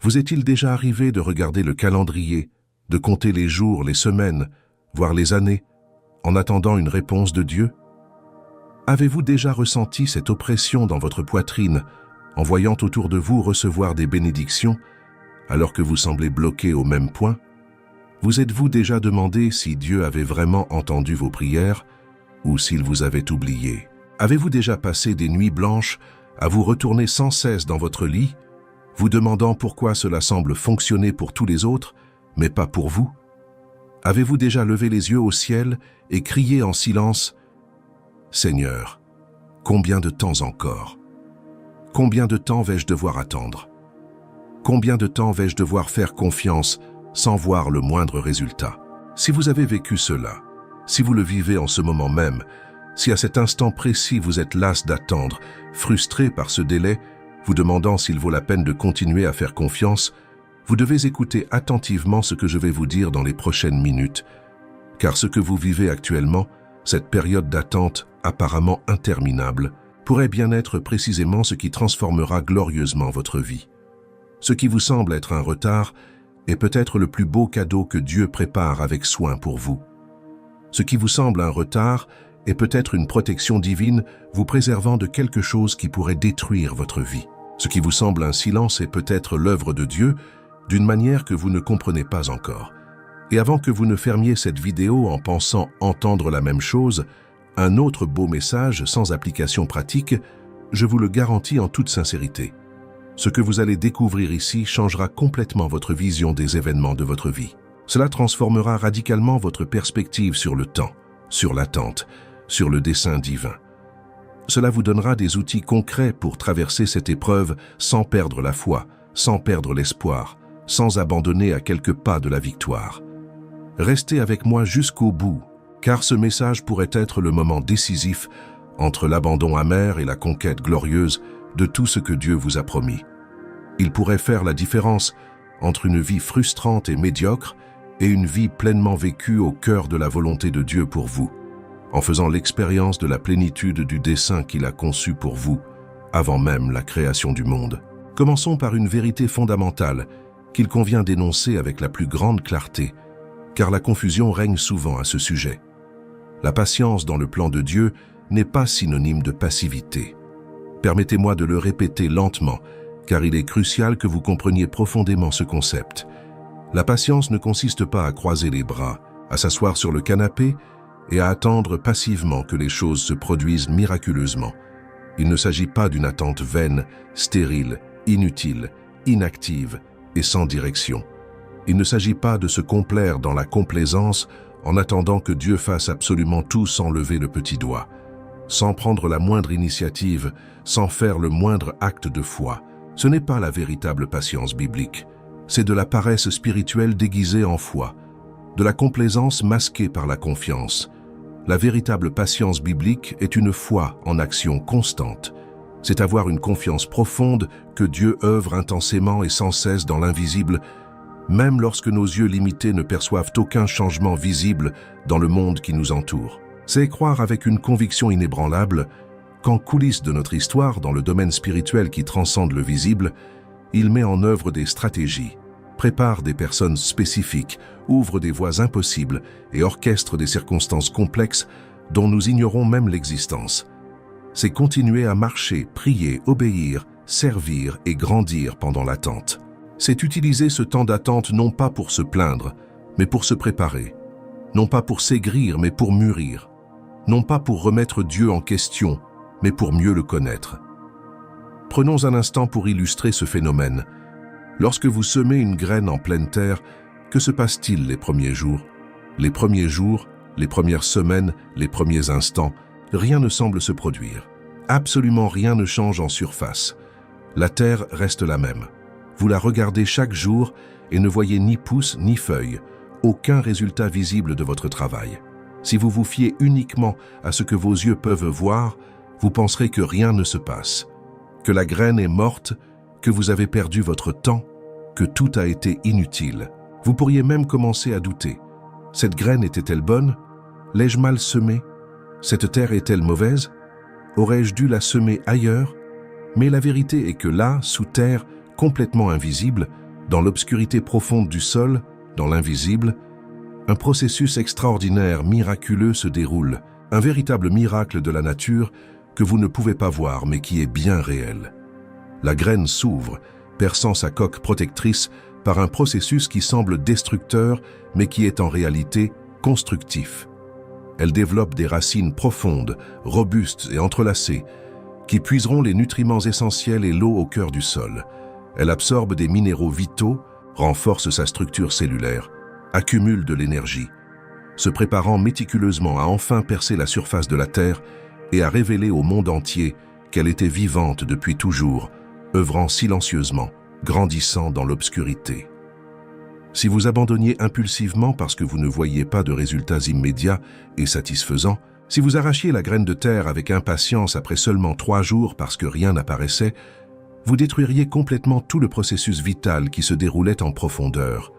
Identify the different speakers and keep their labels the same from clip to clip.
Speaker 1: Vous est-il déjà arrivé de regarder le calendrier, de compter les jours, les semaines, voire les années, en attendant une réponse de Dieu? Avez-vous déjà ressenti cette oppression dans votre poitrine, en voyant autour de vous recevoir des bénédictions, alors que vous semblez bloqué au même point? Vous êtes-vous déjà demandé si Dieu avait vraiment entendu vos prières, ou s'il vous avait oublié? Avez-vous déjà passé des nuits blanches à vous retourner sans cesse dans votre lit, vous demandant pourquoi cela semble fonctionner pour tous les autres, mais pas pour vous? Avez-vous déjà levé les yeux au ciel et crié en silence « Seigneur, combien de temps encore? Combien de temps vais-je devoir attendre? Combien de temps vais-je devoir faire confiance sans voir le moindre résultat ?» Si vous avez vécu cela, si vous le vivez en ce moment même, si à cet instant précis vous êtes las d'attendre, frustré par ce délai, vous demandant s'il vaut la peine de continuer à faire confiance, vous devez écouter attentivement ce que je vais vous dire dans les prochaines minutes, car ce que vous vivez actuellement, cette période d'attente apparemment interminable, pourrait bien être précisément ce qui transformera glorieusement votre vie. Ce qui vous semble être un retard est peut-être le plus beau cadeau que Dieu prépare avec soin pour vous. Ce qui vous semble un retard est peut-être une protection divine vous préservant de quelque chose qui pourrait détruire votre vie. Ce qui vous semble un silence est peut-être l'œuvre de Dieu d'une manière que vous ne comprenez pas encore. Et avant que vous ne fermiez cette vidéo en pensant entendre la même chose, un autre beau message sans application pratique, je vous le garantis en toute sincérité. Ce que vous allez découvrir ici changera complètement votre vision des événements de votre vie. Cela transformera radicalement votre perspective sur le temps, sur l'attente, sur le dessein divin. Cela vous donnera des outils concrets pour traverser cette épreuve sans perdre la foi, sans perdre l'espoir, sans abandonner à quelques pas de la victoire. Restez avec moi jusqu'au bout, car ce message pourrait être le moment décisif entre l'abandon amer et la conquête glorieuse de tout ce que Dieu vous a promis. Il pourrait faire la différence entre une vie frustrante et médiocre et une vie pleinement vécue au cœur de la volonté de Dieu pour vous, en faisant l'expérience de la plénitude du dessein qu'il a conçu pour vous, avant même la création du monde. Commençons par une vérité fondamentale qu'il convient d'énoncer avec la plus grande clarté, car la confusion règne souvent à ce sujet. La patience dans le plan de Dieu n'est pas synonyme de passivité. Permettez-moi de le répéter lentement, car il est crucial que vous compreniez profondément ce concept. La patience ne consiste pas à croiser les bras, à s'asseoir sur le canapé et à attendre passivement que les choses se produisent miraculeusement. Il ne s'agit pas d'une attente vaine, stérile, inutile, inactive et sans direction. Il ne s'agit pas de se complaire dans la complaisance en attendant que Dieu fasse absolument tout sans lever le petit doigt, sans prendre la moindre initiative, sans faire le moindre acte de foi. Ce n'est pas la véritable patience biblique. C'est de la paresse spirituelle déguisée en foi, de la complaisance masquée par la confiance. La véritable patience biblique est une foi en action constante. C'est avoir une confiance profonde que Dieu œuvre intensément et sans cesse dans l'invisible, même lorsque nos yeux limités ne perçoivent aucun changement visible dans le monde qui nous entoure. C'est croire avec une conviction inébranlable qu'en coulisses de notre histoire, dans le domaine spirituel qui transcende le visible, il met en œuvre des stratégies, prépare des personnes spécifiques, ouvre des voies impossibles et orchestre des circonstances complexes dont nous ignorons même l'existence. C'est continuer à marcher, prier, obéir, servir et grandir pendant l'attente. C'est utiliser ce temps d'attente non pas pour se plaindre, mais pour se préparer. Non pas pour s'aigrir, mais pour mûrir. Non pas pour remettre Dieu en question, mais pour mieux le connaître. Prenons un instant pour illustrer ce phénomène. Lorsque vous semez une graine en pleine terre, que se passe-t-il les premiers jours? Les premiers jours, les premières semaines, les premiers instants, rien ne semble se produire. Absolument rien ne change en surface. La terre reste la même. Vous la regardez chaque jour et ne voyez ni pousse ni feuille, aucun résultat visible de votre travail. Si vous vous fiez uniquement à ce que vos yeux peuvent voir, vous penserez que rien ne se passe, que la graine est morte, que vous avez perdu votre temps, que tout a été inutile. Vous pourriez même commencer à douter. Cette graine était-elle bonne? L'ai-je mal semée? Cette terre est-elle mauvaise? Aurais-je dû la semer ailleurs? Mais la vérité est que là, sous terre, complètement invisible, Dans l'obscurité profonde du sol, dans l'invisible, un processus extraordinaire, miraculeux se déroule, un véritable miracle de la nature que vous ne pouvez pas voir mais qui est bien réel. La graine s'ouvre, perçant sa coque protectrice par un processus qui semble destructeur mais qui est en réalité constructif. Elle développe des racines profondes, robustes et entrelacées, qui puiseront les nutriments essentiels et l'eau au cœur du sol. Elle absorbe des minéraux vitaux, renforce sa structure cellulaire, accumule de l'énergie, se préparant méticuleusement à enfin percer la surface de la Terre et à révéler au monde entier qu'elle était vivante depuis toujours, œuvrant silencieusement, grandissant dans l'obscurité. Si vous abandonniez impulsivement parce que vous ne voyiez pas de résultats immédiats et satisfaisants, si vous arrachiez la graine de terre avec impatience après seulement 3 jours parce que rien n'apparaissait, vous détruiriez complètement tout le processus vital qui se déroulait en profondeur.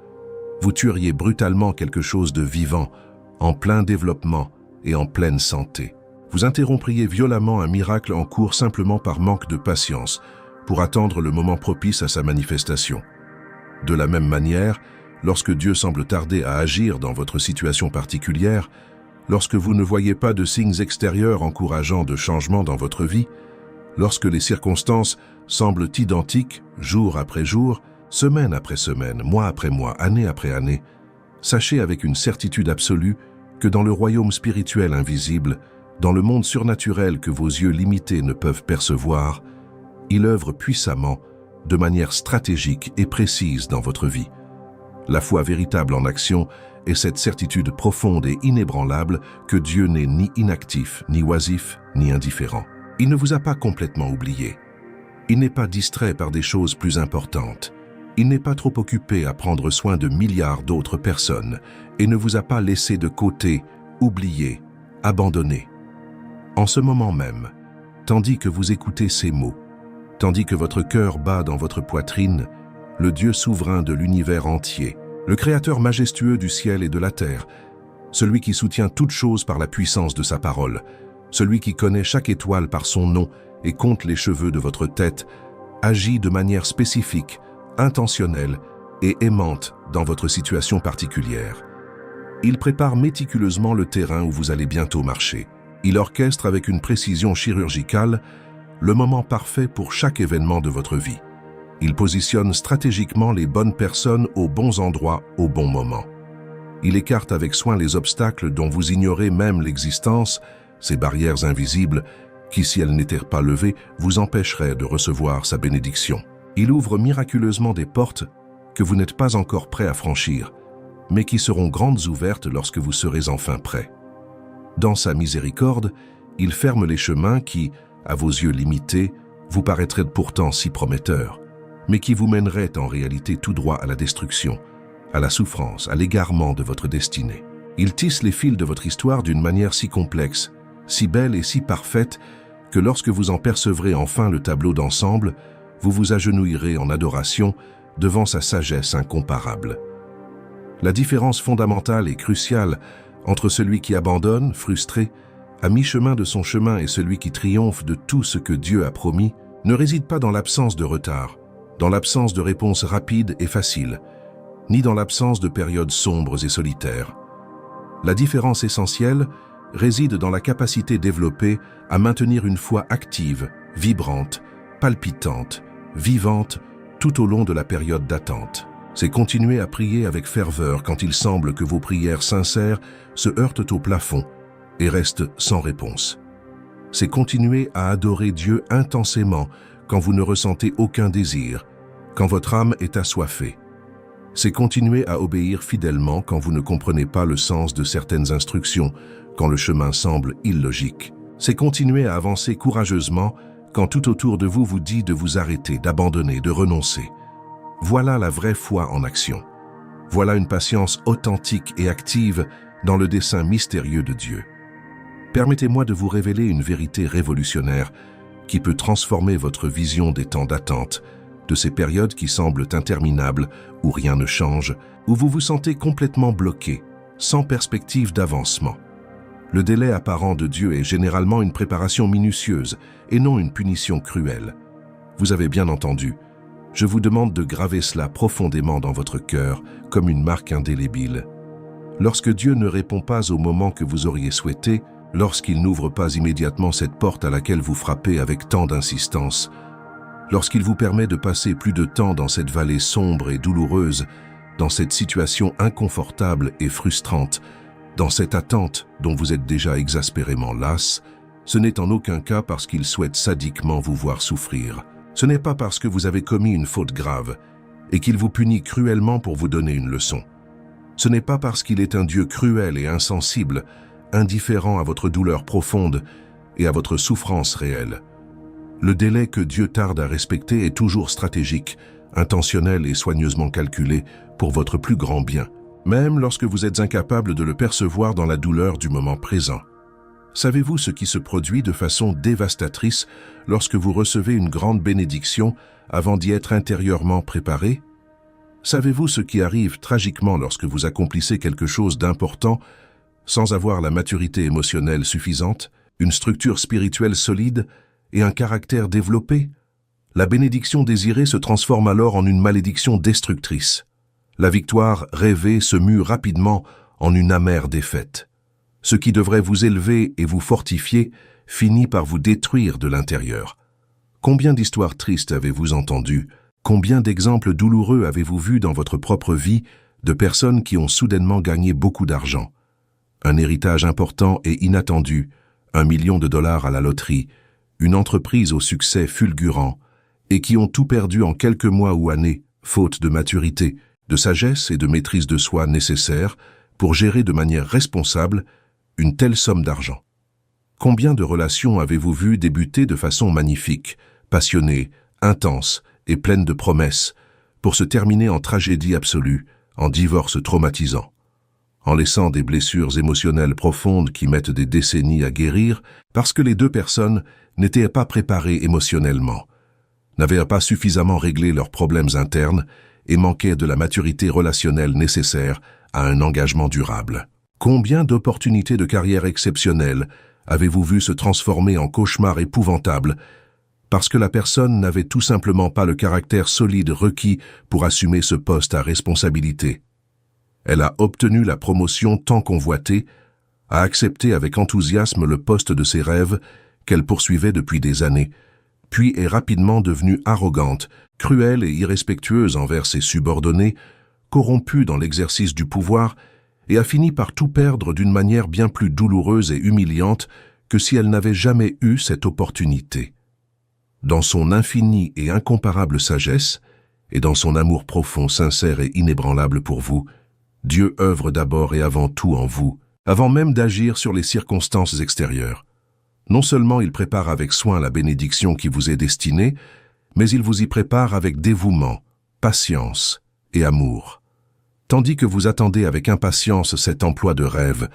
Speaker 1: Vous tueriez brutalement quelque chose de vivant, en plein développement et en pleine santé. Vous interrompriez violemment un miracle en cours simplement par manque de patience, pour attendre le moment propice à sa manifestation. De la même manière, lorsque Dieu semble tarder à agir dans votre situation particulière, lorsque vous ne voyez pas de signes extérieurs encourageant de changements dans votre vie, lorsque les circonstances semblent identiques jour après jour, semaine après semaine, mois après mois, année après année, sachez avec une certitude absolue que dans le royaume spirituel invisible, dans le monde surnaturel que vos yeux limités ne peuvent percevoir, il œuvre puissamment, de manière stratégique et précise dans votre vie. La foi véritable en action est cette certitude profonde et inébranlable que Dieu n'est ni inactif, ni oisif, ni indifférent. Il ne vous a pas complètement oublié. Il n'est pas distrait par des choses plus importantes. Il n'est pas trop occupé à prendre soin de milliards d'autres personnes et ne vous a pas laissé de côté, oublié, abandonné. En ce moment même, tandis que vous écoutez ces mots, tandis que votre cœur bat dans votre poitrine, le Dieu souverain de l'univers entier, le Créateur majestueux du ciel et de la terre, celui qui soutient toutes choses par la puissance de sa parole, celui qui connaît chaque étoile par son nom et compte les cheveux de votre tête, agit de manière spécifique, intentionnelle et aimante dans votre situation particulière. Il prépare méticuleusement le terrain où vous allez bientôt marcher. Il orchestre avec une précision chirurgicale le moment parfait pour chaque événement de votre vie. Il positionne stratégiquement les bonnes personnes aux bons endroits au bon moment. Il écarte avec soin les obstacles dont vous ignorez même l'existence, ces barrières invisibles qui, si elles n'étaient pas levées, vous empêcheraient de recevoir sa bénédiction. Il ouvre miraculeusement des portes que vous n'êtes pas encore prêt à franchir, mais qui seront grandes ouvertes lorsque vous serez enfin prêt. Dans sa miséricorde, il ferme les chemins qui, à vos yeux limités, vous paraîtraient pourtant si prometteurs, mais qui vous mèneraient en réalité tout droit à la destruction, à la souffrance, à l'égarement de votre destinée. Il tisse les fils de votre histoire d'une manière si complexe, si belle et si parfaite que lorsque vous en percevrez enfin le tableau d'ensemble, vous vous agenouillerez en adoration devant sa sagesse incomparable. La différence fondamentale et cruciale entre celui qui abandonne, frustré, à mi-chemin de son chemin et celui qui triomphe de tout ce que Dieu a promis, ne réside pas dans l'absence de retard, dans l'absence de réponses rapides et faciles, ni dans l'absence de périodes sombres et solitaires. La différence essentielle réside dans la capacité développée à maintenir une foi active, vibrante, palpitante, vivante tout au long de la période d'attente. C'est continuer à prier avec ferveur quand il semble que vos prières sincères se heurtent au plafond et restent sans réponse. C'est continuer à adorer Dieu intensément quand vous ne ressentez aucun désir, quand votre âme est assoiffée. C'est continuer à obéir fidèlement quand vous ne comprenez pas le sens de certaines instructions, quand le chemin semble illogique. C'est continuer à avancer courageusement quand tout autour de vous vous dit de vous arrêter, d'abandonner, de renoncer. Voilà la vraie foi en action. Voilà une patience authentique et active dans le dessein mystérieux de Dieu. Permettez-moi de vous révéler une vérité révolutionnaire qui peut transformer votre vision des temps d'attente, de ces périodes qui semblent interminables, où rien ne change, où vous vous sentez complètement bloqué, sans perspective d'avancement. Le délai apparent de Dieu est généralement une préparation minutieuse et non une punition cruelle. Vous avez bien entendu, Je vous demande de graver cela profondément dans votre cœur, comme une marque indélébile. Lorsque Dieu ne répond pas au moment que vous auriez souhaité, lorsqu'il n'ouvre pas immédiatement cette porte à laquelle vous frappez avec tant d'insistance, lorsqu'il vous permet de passer plus de temps dans cette vallée sombre et douloureuse, dans cette situation inconfortable et frustrante, dans cette attente dont vous êtes déjà exaspérément las, ce n'est en aucun cas parce qu'il souhaite sadiquement vous voir souffrir. Ce n'est pas parce que vous avez commis une faute grave et qu'il vous punit cruellement pour vous donner une leçon. Ce n'est pas parce qu'il est un Dieu cruel et insensible, indifférent à votre douleur profonde et à votre souffrance réelle. Le délai que Dieu tarde à respecter est toujours stratégique, intentionnel et soigneusement calculé pour votre plus grand bien, même lorsque vous êtes incapable de le percevoir dans la douleur du moment présent. Savez-vous ce qui se produit de façon dévastatrice lorsque vous recevez une grande bénédiction avant d'y être intérieurement préparé? Savez-vous ce qui arrive tragiquement lorsque vous accomplissez quelque chose d'important sans avoir la maturité émotionnelle suffisante, une structure spirituelle solide et un caractère développé? La bénédiction désirée se transforme alors en une malédiction destructrice. La victoire rêvée se mue rapidement en une amère défaite. Ce qui devrait vous élever et vous fortifier finit par vous détruire de l'intérieur. Combien d'histoires tristes avez-vous entendues? Combien d'exemples douloureux avez-vous vus dans votre propre vie de personnes qui ont soudainement gagné beaucoup d'argent? Un héritage important et inattendu, $1 million à la loterie, une entreprise au succès fulgurant, et qui ont tout perdu en quelques mois ou années, faute de maturité, de sagesse et de maîtrise de soi nécessaires pour gérer de manière responsable une telle somme d'argent. Combien de relations avez-vous vu débuter de façon magnifique, passionnée, intense et pleine de promesses, pour se terminer en tragédie absolue, en divorce traumatisant, en laissant des blessures émotionnelles profondes qui mettent des décennies à guérir parce que les deux personnes n'étaient pas préparées émotionnellement, n'avaient pas suffisamment réglé leurs problèmes internes et manquaient de la maturité relationnelle nécessaire à un engagement durable. Combien d'opportunités de carrière exceptionnelles avez-vous vu se transformer en cauchemars épouvantables parce que la personne n'avait tout simplement pas le caractère solide requis pour assumer ce poste à responsabilité? Elle a obtenu la promotion tant convoitée, a accepté avec enthousiasme le poste de ses rêves qu'elle poursuivait depuis des années, puis est rapidement devenue arrogante, cruelle et irrespectueuse envers ses subordonnés, corrompue dans l'exercice du pouvoir, et a fini par tout perdre d'une manière bien plus douloureuse et humiliante que si elle n'avait jamais eu cette opportunité. Dans son infinie et incomparable sagesse, et dans son amour profond, sincère et inébranlable pour vous, Dieu œuvre d'abord et avant tout en vous, avant même d'agir sur les circonstances extérieures. Non seulement il prépare avec soin la bénédiction qui vous est destinée, mais il vous y prépare avec dévouement, patience et amour. Tandis que vous attendez avec impatience cet emploi de rêve,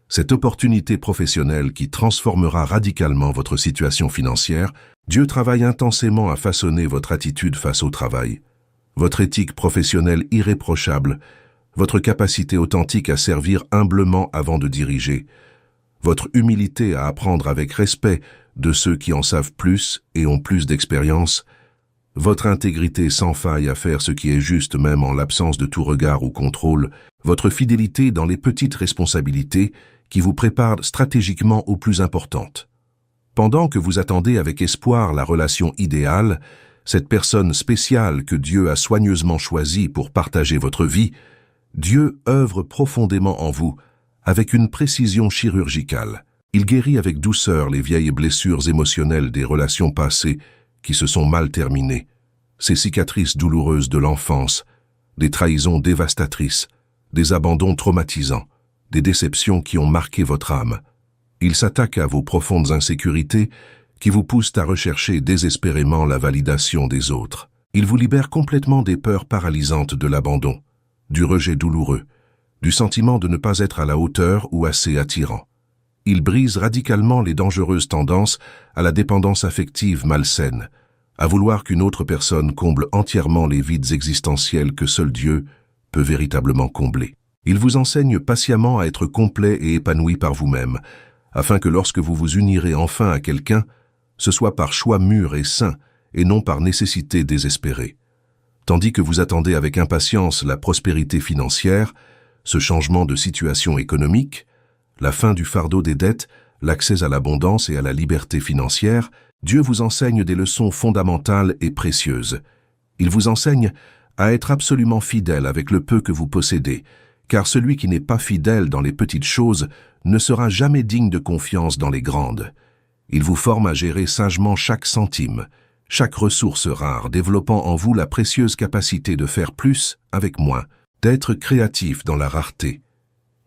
Speaker 1: cette opportunité professionnelle qui transformera radicalement votre situation financière, Dieu travaille intensément à façonner votre attitude face au travail, votre éthique professionnelle irréprochable, votre capacité authentique à servir humblement avant de diriger, votre humilité à apprendre avec respect de ceux qui en savent plus et ont plus d'expérience, votre intégrité sans faille à faire ce qui est juste même en l'absence de tout regard ou contrôle, votre fidélité dans les petites responsabilités qui vous préparent stratégiquement aux plus importantes. Pendant que vous attendez avec espoir la relation idéale, cette personne spéciale que Dieu a soigneusement choisie pour partager votre vie, Dieu œuvre profondément en vous, avec une précision chirurgicale. Il guérit avec douceur les vieilles blessures émotionnelles des relations passées qui se sont mal terminées, ces cicatrices douloureuses de l'enfance, des trahisons dévastatrices, des abandons traumatisants, des déceptions qui ont marqué votre âme. Il s'attaque à vos profondes insécurités qui vous poussent à rechercher désespérément la validation des autres. Il vous libère complètement des peurs paralysantes de l'abandon, du rejet douloureux, du sentiment de ne pas être à la hauteur ou assez attirant. Il brise radicalement les dangereuses tendances à la dépendance affective malsaine, à vouloir qu'une autre personne comble entièrement les vides existentiels que seul Dieu peut véritablement combler. Il vous enseigne patiemment à être complet et épanoui par vous-même, afin que lorsque vous vous unirez enfin à quelqu'un, ce soit par choix mûr et sain et non par nécessité désespérée. Tandis que vous attendez avec impatience la prospérité financière, ce changement de situation économique, la fin du fardeau des dettes, l'accès à l'abondance et à la liberté financière, Dieu vous enseigne des leçons fondamentales et précieuses. Il vous enseigne à être absolument fidèle avec le peu que vous possédez, car celui qui n'est pas fidèle dans les petites choses ne sera jamais digne de confiance dans les grandes. Il vous forme à gérer sagement chaque centime, chaque ressource rare, développant en vous la précieuse capacité de faire plus avec moins, d'être créatif dans la rareté.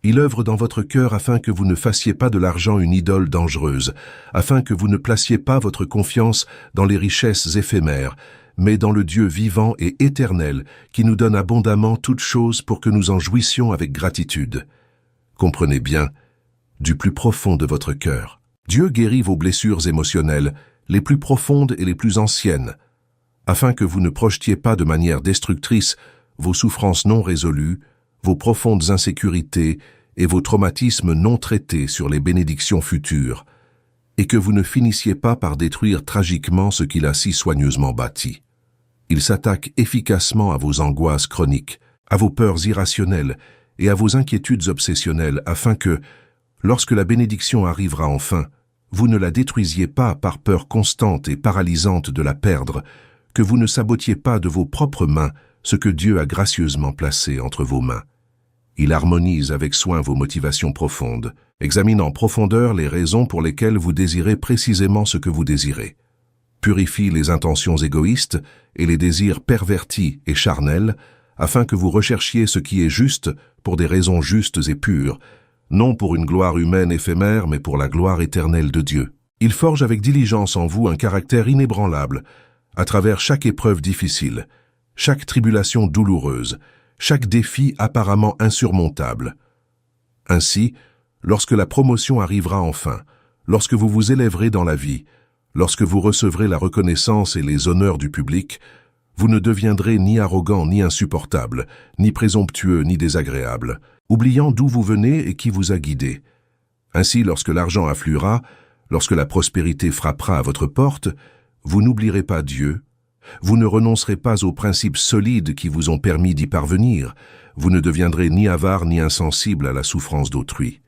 Speaker 1: Il œuvre dans votre cœur afin que vous ne fassiez pas de l'argent une idole dangereuse, afin que vous ne placiez pas votre confiance dans les richesses éphémères, mais dans le Dieu vivant et éternel qui nous donne abondamment toutes choses pour que nous en jouissions avec gratitude. Comprenez bien, du plus profond de votre cœur, Dieu guérit vos blessures émotionnelles, les plus profondes et les plus anciennes, afin que vous ne projetiez pas de manière destructrice vos souffrances non résolues, vos profondes insécurités et vos traumatismes non traités sur les bénédictions futures, et que vous ne finissiez pas par détruire tragiquement ce qu'il a si soigneusement bâti. Il s'attaque efficacement à vos angoisses chroniques, à vos peurs irrationnelles et à vos inquiétudes obsessionnelles afin que, lorsque la bénédiction arrivera enfin, vous ne la détruisiez pas par peur constante et paralysante de la perdre, que vous ne sabotiez pas de vos propres mains ce que Dieu a gracieusement placé entre vos mains. Il harmonise avec soin vos motivations profondes, examine en profondeur les raisons pour lesquelles vous désirez précisément ce que vous désirez, purifie les intentions égoïstes et les désirs pervertis et charnels, afin que vous recherchiez ce qui est juste pour des raisons justes et pures, non pour une gloire humaine éphémère, mais pour la gloire éternelle de Dieu. Il forge avec diligence en vous un caractère inébranlable, à travers chaque épreuve difficile, chaque tribulation douloureuse, chaque défi apparemment insurmontable. Ainsi, lorsque la promotion arrivera enfin, lorsque vous vous élèverez dans la vie, lorsque vous recevrez la reconnaissance et les honneurs du public, vous ne deviendrez ni arrogant ni insupportable, ni présomptueux ni désagréable, oubliant d'où vous venez et qui vous a guidé. Ainsi, lorsque l'argent affluera, lorsque la prospérité frappera à votre porte, vous n'oublierez pas Dieu, vous ne renoncerez pas aux principes solides qui vous ont permis d'y parvenir, vous ne deviendrez ni avare ni insensible à la souffrance d'autrui.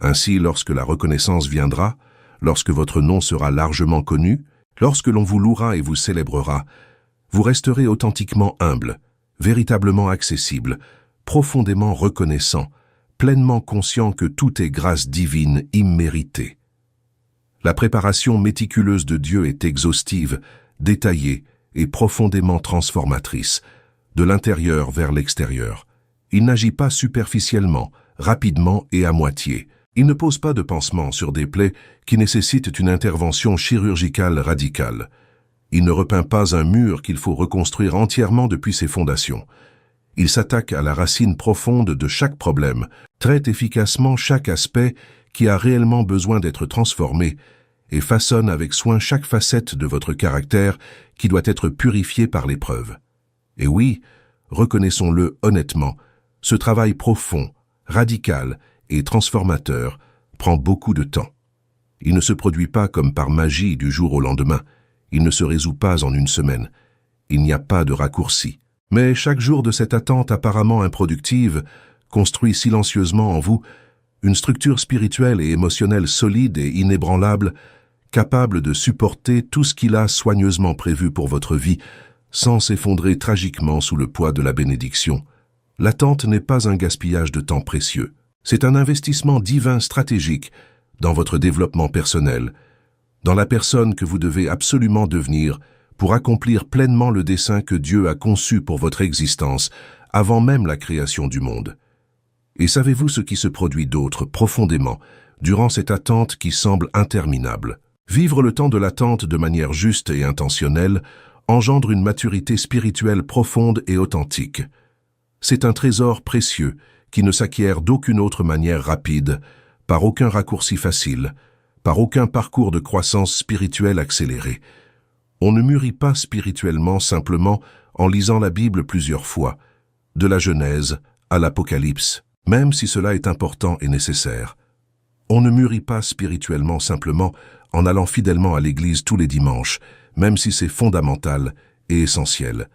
Speaker 1: Ainsi, lorsque la reconnaissance viendra, lorsque votre nom sera largement connu, lorsque l'on vous louera et vous célébrera, vous resterez authentiquement humble, véritablement accessible, profondément reconnaissant, pleinement conscient que tout est grâce divine imméritée. La préparation méticuleuse de Dieu est exhaustive, détaillée et profondément transformatrice, de l'intérieur vers l'extérieur. Il n'agit pas superficiellement, rapidement et à moitié. Il ne pose pas de pansement sur des plaies qui nécessitent une intervention chirurgicale radicale. Il ne repeint pas un mur qu'il faut reconstruire entièrement depuis ses fondations. Il s'attaque à la racine profonde de chaque problème, traite efficacement chaque aspect qui a réellement besoin d'être transformé et façonne avec soin chaque facette de votre caractère qui doit être purifiée par l'épreuve. Et oui, reconnaissons-le honnêtement, ce travail profond, radical et transformateur prend beaucoup de temps. Il ne se produit pas comme par magie du jour au lendemain, il ne se résout pas en une semaine, il n'y a pas de raccourci. Mais chaque jour de cette attente apparemment improductive construit silencieusement en vous une structure spirituelle et émotionnelle solide et inébranlable, capable de supporter tout ce qu'il a soigneusement prévu pour votre vie, sans s'effondrer tragiquement sous le poids de la bénédiction. L'attente n'est pas un gaspillage de temps précieux, c'est un investissement divin stratégique dans votre développement personnel, dans la personne que vous devez absolument devenir pour accomplir pleinement le dessein que Dieu a conçu pour votre existence avant même la création du monde. Et savez-vous ce qui se produit d'autre profondément durant cette attente qui semble interminable? Vivre le temps de l'attente de manière juste et intentionnelle engendre une maturité spirituelle profonde et authentique. C'est un trésor précieux qui ne s'acquiert d'aucune autre manière rapide, par aucun raccourci facile, par aucun parcours de croissance spirituelle accéléré. On ne mûrit pas spirituellement simplement en lisant la Bible plusieurs fois, de la Genèse à l'Apocalypse, même si cela est important et nécessaire. On ne mûrit pas spirituellement simplement en allant fidèlement à l'église tous les dimanches, même si c'est fondamental et essentiel.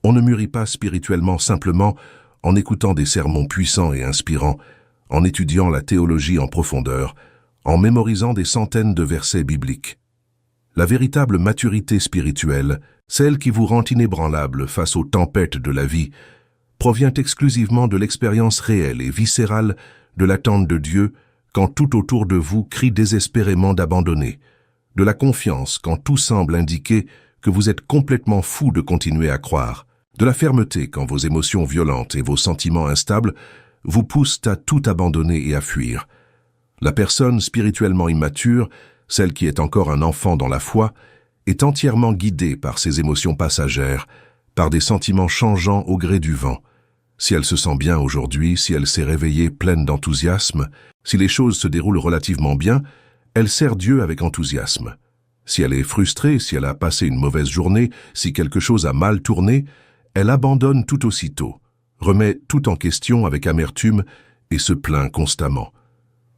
Speaker 1: On ne mûrit pas spirituellement simplement en écoutant des sermons puissants et inspirants, en étudiant la théologie en profondeur, en mémorisant des centaines de versets bibliques. La véritable maturité spirituelle, celle qui vous rend inébranlable face aux tempêtes de la vie, provient exclusivement de l'expérience réelle et viscérale de l'attente de Dieu quand tout autour de vous crie désespérément d'abandonner, de la confiance quand tout semble indiquer que vous êtes complètement fou de continuer à croire, de la fermeté quand vos émotions violentes et vos sentiments instables vous poussent à tout abandonner et à fuir. La personne spirituellement immature, celle qui est encore un enfant dans la foi, est entièrement guidée par ses émotions passagères, par des sentiments changeants au gré du vent. Si elle se sent bien aujourd'hui, si elle s'est réveillée pleine d'enthousiasme, si les choses se déroulent relativement bien, elle sert Dieu avec enthousiasme. Si elle est frustrée, si elle a passé une mauvaise journée, si quelque chose a mal tourné, elle abandonne tout aussitôt, remet tout en question avec amertume et se plaint constamment.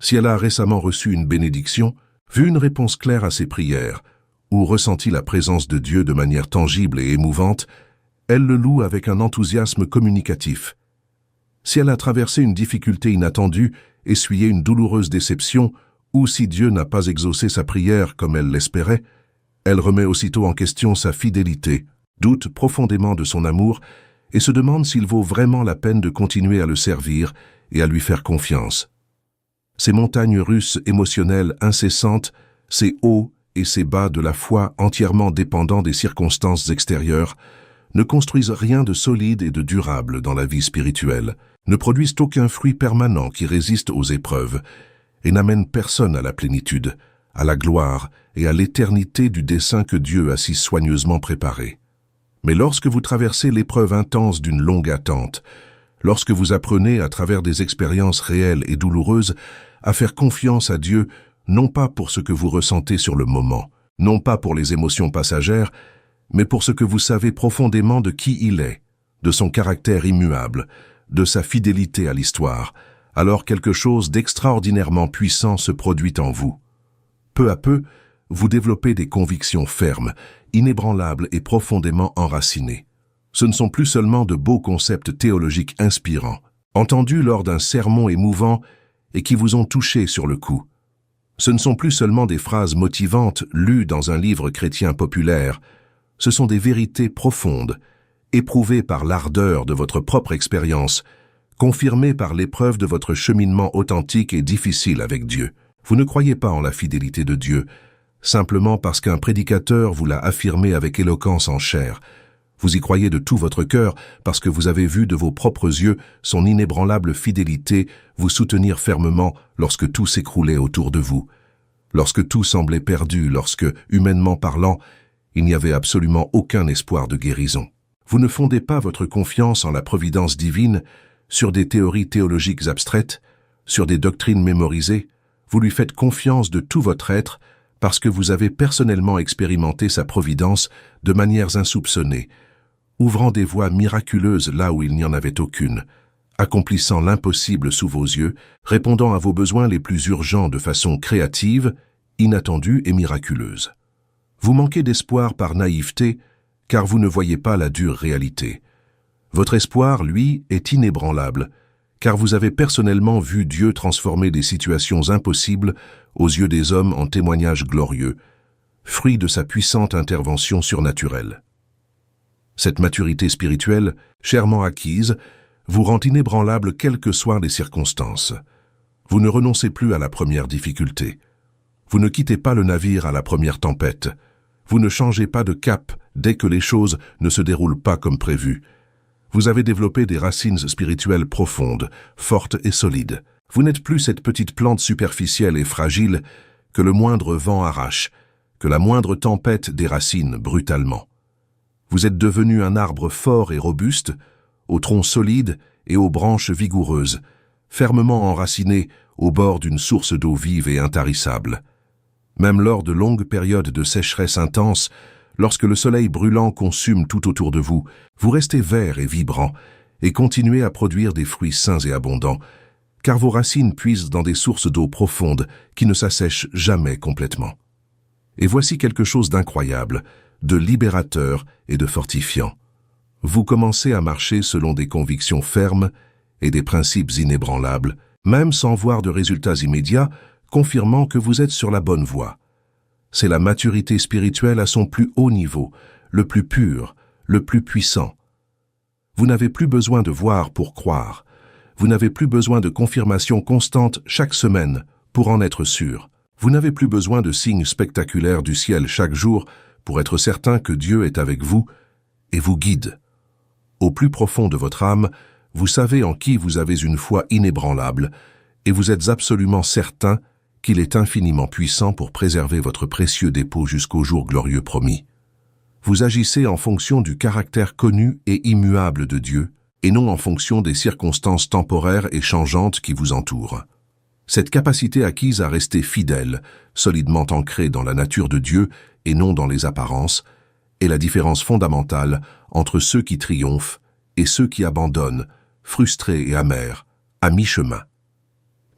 Speaker 1: Si elle a récemment reçu une bénédiction, vu une réponse claire à ses prières, ou ressenti la présence de Dieu de manière tangible et émouvante, elle le loue avec un enthousiasme communicatif. Si elle a traversé une difficulté inattendue, essuyé une douloureuse déception, ou si Dieu n'a pas exaucé sa prière comme elle l'espérait, elle remet aussitôt en question sa fidélité, doute profondément de son amour et se demande s'il vaut vraiment la peine de continuer à le servir et à lui faire confiance. Ces montagnes russes émotionnelles incessantes, ces hauts et ces bas de la foi entièrement dépendants des circonstances extérieures, ne construisent rien de solide et de durable dans la vie spirituelle, ne produisent aucun fruit permanent qui résiste aux épreuves, et n'amènent personne à la plénitude, à la gloire et à l'éternité du dessein que Dieu a si soigneusement préparé. Mais lorsque vous traversez l'épreuve intense d'une longue attente, lorsque vous apprenez à travers des expériences réelles et douloureuses à faire confiance à Dieu, non pas pour ce que vous ressentez sur le moment, non pas pour les émotions passagères, mais pour ce que vous savez profondément de qui il est, de son caractère immuable, de sa fidélité à l'histoire, alors quelque chose d'extraordinairement puissant se produit en vous. Peu à peu, vous développez des convictions fermes, inébranlables et profondément enracinées. Ce ne sont plus seulement de beaux concepts théologiques inspirants, entendus lors d'un sermon émouvant et qui vous ont touché sur le coup. Ce ne sont plus seulement des phrases motivantes lues dans un livre chrétien populaire, ce sont des vérités profondes, éprouvées par l'ardeur de votre propre expérience, confirmées par l'épreuve de votre cheminement authentique et difficile avec Dieu. Vous ne croyez pas en la fidélité de Dieu, simplement parce qu'un prédicateur vous l'a affirmé avec éloquence en chair. Vous y croyez de tout votre cœur parce que vous avez vu de vos propres yeux son inébranlable fidélité vous soutenir fermement lorsque tout s'écroulait autour de vous, lorsque tout semblait perdu, lorsque, humainement parlant, il n'y avait absolument aucun espoir de guérison. Vous ne fondez pas votre confiance en la providence divine sur des théories théologiques abstraites, sur des doctrines mémorisées. Vous lui faites confiance de tout votre être parce que vous avez personnellement expérimenté sa providence de manières insoupçonnées, ouvrant des voies miraculeuses là où il n'y en avait aucune, accomplissant l'impossible sous vos yeux, répondant à vos besoins les plus urgents de façon créative, inattendue et miraculeuse. Vous manquez d'espoir par naïveté, car vous ne voyez pas la dure réalité. Votre espoir, lui, est inébranlable, car vous avez personnellement vu Dieu transformer des situations impossibles aux yeux des hommes en témoignages glorieux, fruit de sa puissante intervention surnaturelle. Cette maturité spirituelle, chèrement acquise, vous rend inébranlable quelles que soient les circonstances. Vous ne renoncez plus à la première difficulté. Vous ne quittez pas le navire à la première tempête. Vous ne changez pas de cap dès que les choses ne se déroulent pas comme prévu. Vous avez développé des racines spirituelles profondes, fortes et solides. Vous n'êtes plus cette petite plante superficielle et fragile que le moindre vent arrache, que la moindre tempête déracine brutalement. Vous êtes devenu un arbre fort et robuste, au tronc solide et aux branches vigoureuses, fermement enraciné au bord d'une source d'eau vive et intarissable. Même lors de longues périodes de sécheresse intense, lorsque le soleil brûlant consume tout autour de vous, vous restez vert et vibrant et continuez à produire des fruits sains et abondants, car vos racines puisent dans des sources d'eau profondes qui ne s'assèchent jamais complètement. Et voici quelque chose d'incroyable, de libérateur et de fortifiant. Vous commencez à marcher selon des convictions fermes et des principes inébranlables, même sans voir de résultats immédiats, confirmant que vous êtes sur la bonne voie. C'est la maturité spirituelle à son plus haut niveau, le plus pur, le plus puissant. Vous n'avez plus besoin de voir pour croire. Vous n'avez plus besoin de confirmation constante chaque semaine pour en être sûr. Vous n'avez plus besoin de signes spectaculaires du ciel chaque jour pour être certain que Dieu est avec vous et vous guide. Au plus profond de votre âme, vous savez en qui vous avez une foi inébranlable et vous êtes absolument certain qu'il est infiniment puissant pour préserver votre précieux dépôt jusqu'au jour glorieux promis. Vous agissez en fonction du caractère connu et immuable de Dieu, et non en fonction des circonstances temporaires et changeantes qui vous entourent. Cette capacité acquise à rester fidèle, solidement ancrée dans la nature de Dieu et non dans les apparences, est la différence fondamentale entre ceux qui triomphent et ceux qui abandonnent, frustrés et amers, à mi-chemin.